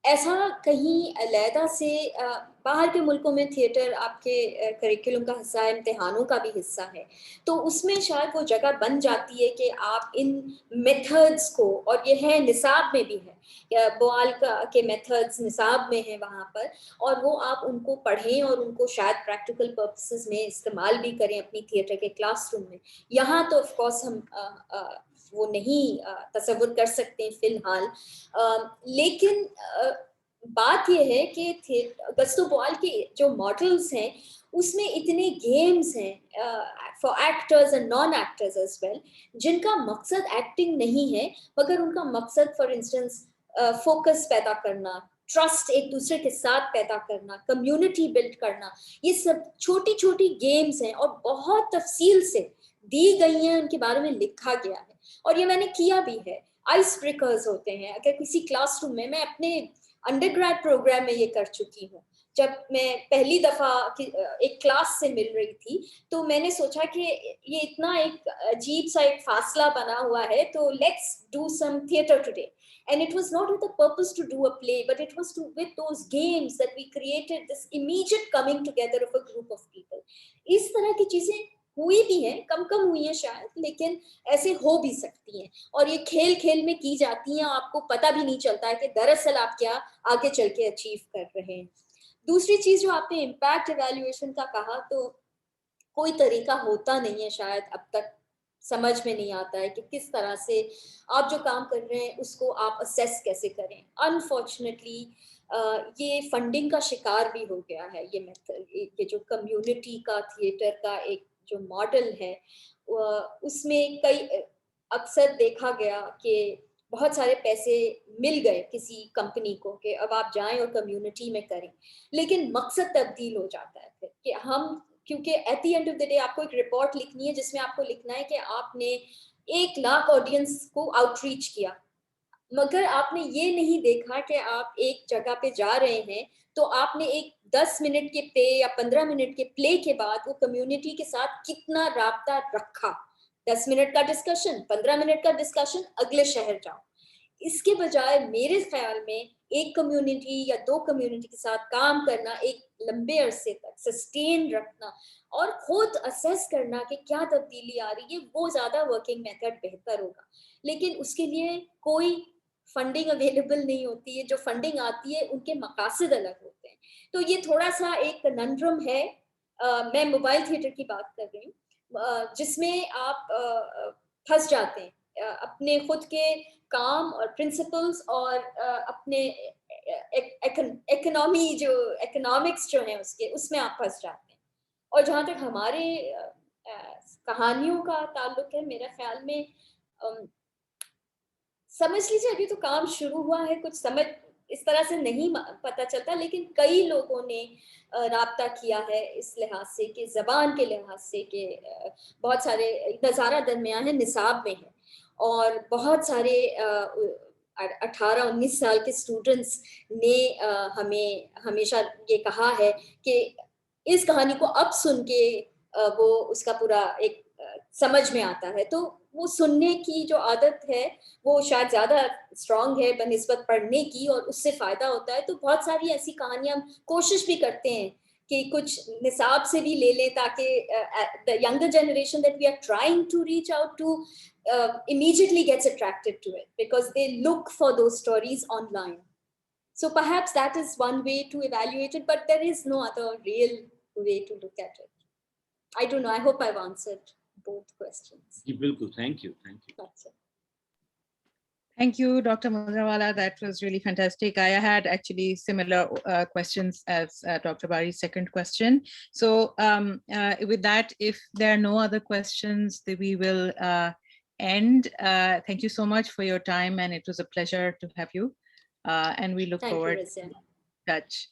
ऐसा कहीं अलहदा से बाहर के मुल्कों में थिएटर आपके करिकुलम का हिस्सा है, इम्तिहानों का भी हिस्सा है, तो उसमें शायद वो जगह बन जाती है कि आप इन मेथड्स को, और ये है निसाब में भी है, बवाल के मेथड्स निसाब में है वहाँ पर, और वो आप उनको पढ़ें और उनको शायद प्रैक्टिकल पर्पसेस में इस्तेमाल भी करें अपनी थिएटर के क्लासरूम में. यहाँ तो ऑफ कोर्स हम वो नहीं तसव्वुर कर सकते हैं फिलहाल, लेकिन बात यह है कि गस्तो बॉल के जो मॉडल्स हैं उसमें इतने गेम्स हैं for actors and non actors as well, जिनका मकसद एक्टिंग नहीं है, मगर उनका मकसद फॉर इंस्टेंस फोकस पैदा करना, ट्रस्ट एक दूसरे के साथ पैदा करना, कम्युनिटी बिल्ड करना, ये सब छोटी छोटी गेम्स हैं और बहुत तफसील से दी गई हैं, उनके बारे में लिखा गया है और ये मैंने किया भी है. आइस ब्रेकर्स होते हैं. अगर किसी क्लासरूम में, मैं अपने अंडरग्रेड प्रोग्राम में ये कर चुकी हूँ, जब मैं पहली दफा एक क्लास से मिल रही थी, तो मैंने सोचा कि ये इतना एक अजीब सा एक फासला बना हुआ है, तो let's do some theatre today. And it was not with the purpose to do a play, but it was with those games that we created this immediate coming together of a group of people. इस तरह की चीजें हुई भी हैं, कम कम हुई हैं शायद, लेकिन ऐसे हो भी सकती हैं और ये खेल खेल में की जाती हैं. आपको पता भी नहीं चलता है कि दरअसल आप क्या आगे चल के अचीव कर रहे हैं. दूसरी चीज जो आपने इम्पैक्ट इवैल्यूएशन का कहा, तो कोई तरीका होता नहीं है शायद, अब तक समझ में नहीं आता है कि किस तरह से आप जो काम कर रहे हैं उसको आप असेस कैसे करें. अनफॉर्चुनेटली ये फंडिंग का शिकार भी हो गया है ये मेथड. ये जो कम्युनिटी का थिएटर का एक जो मॉडल है, उसमें कई अक्सर देखा गया कि बहुत सारे पैसे मिल गए किसी कंपनी को कि अब आप जाएं और कम्युनिटी में करें, लेकिन मकसद तब्दील हो जाता है फिर कि हम, क्योंकि at the end of the day आपको एक रिपोर्ट लिखनी है जिसमें आपको लिखना है कि आपने 1 लाख ऑडियंस को आउटरीच किया, मगर आपने ये नहीं देखा कि आप एक जगह पे जा रहे हैं तो आपने एक 10 मिनट के प्ले या 15 मिनट के प्ले के बाद वो कम्युनिटी के साथ कितना राब्ता रखा. 10 मिनट का डिस्कशन, 15 मिनट का डिस्कशन, अगले शहर जाओ. इसके बजाय मेरे ख्याल में एक कम्युनिटी या 2 कम्युनिटी के साथ काम करना, एक लंबे अरसे तक सस्टेन रखना और खुद असेस करना कि क्या तब्दीली आ रही है, वो ज्यादा वर्किंग मेथड बेहतर होगा. लेकिन उसके लिए कोई फंडिंग अवेलेबल नहीं होती है. जो फंडिंग आती है उनके मकासद अलग होते हैं. तो ये थोड़ा सा एक कनंड्रम है. मैं मोबाइल थिएटर की बात कर रही हूँ, जिसमें आप फंस जाते हैं अपने खुद के काम और प्रिंसिपल्स और अपने इकोनॉमिक्स जो है उसमें आप फंस जाते हैं. और जहाँ तक हमारे कहानियों का ताल्लुक है, मेरे ख्याल में समझ लीजिए अभी तो काम शुरू हुआ है, कुछ समझ इस तरह से नहीं पता चलता, लेकिन कई लोगों ने राब्ता किया है इस लिहाज से कि ज़बान के लिहाज से कि बहुत सारे नज़ारा दरमियान है, निसाब में है, और बहुत सारे 18-19 साल के स्टूडेंट्स ने हमें हमेशा ये कहा है कि इस कहानी को अब सुन के वो उसका पूरा एक समझ में आता है. तो वो सुनने की जो आदत है वो शायद ज्यादा स्ट्रांग है बनिस्बत पढ़ने की, और उससे फायदा होता है. तो बहुत सारी ऐसी कहानियां हम कोशिश भी करते हैं कि कुछ निसाब से भी ले लें, ताकि the younger generation that we are trying to reach out to immediately gets attracted to it because they look for those stories online. So perhaps that is one way to evaluate it, but there is no other real way to look at it. I don't know. I hope I've answered both questions. Thank you. That's it. Thank you, Dr. Mundrawala. That was really fantastic. I had actually similar questions as Dr. Bari's second question. So with that, if there are no other questions, then we will end. Thank you so much for your time, and it was a pleasure to have you. And we look forward to touch.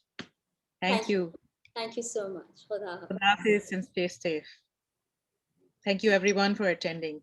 Thank you. Thank you so much for that. And stay safe. Thank you everyone for attending.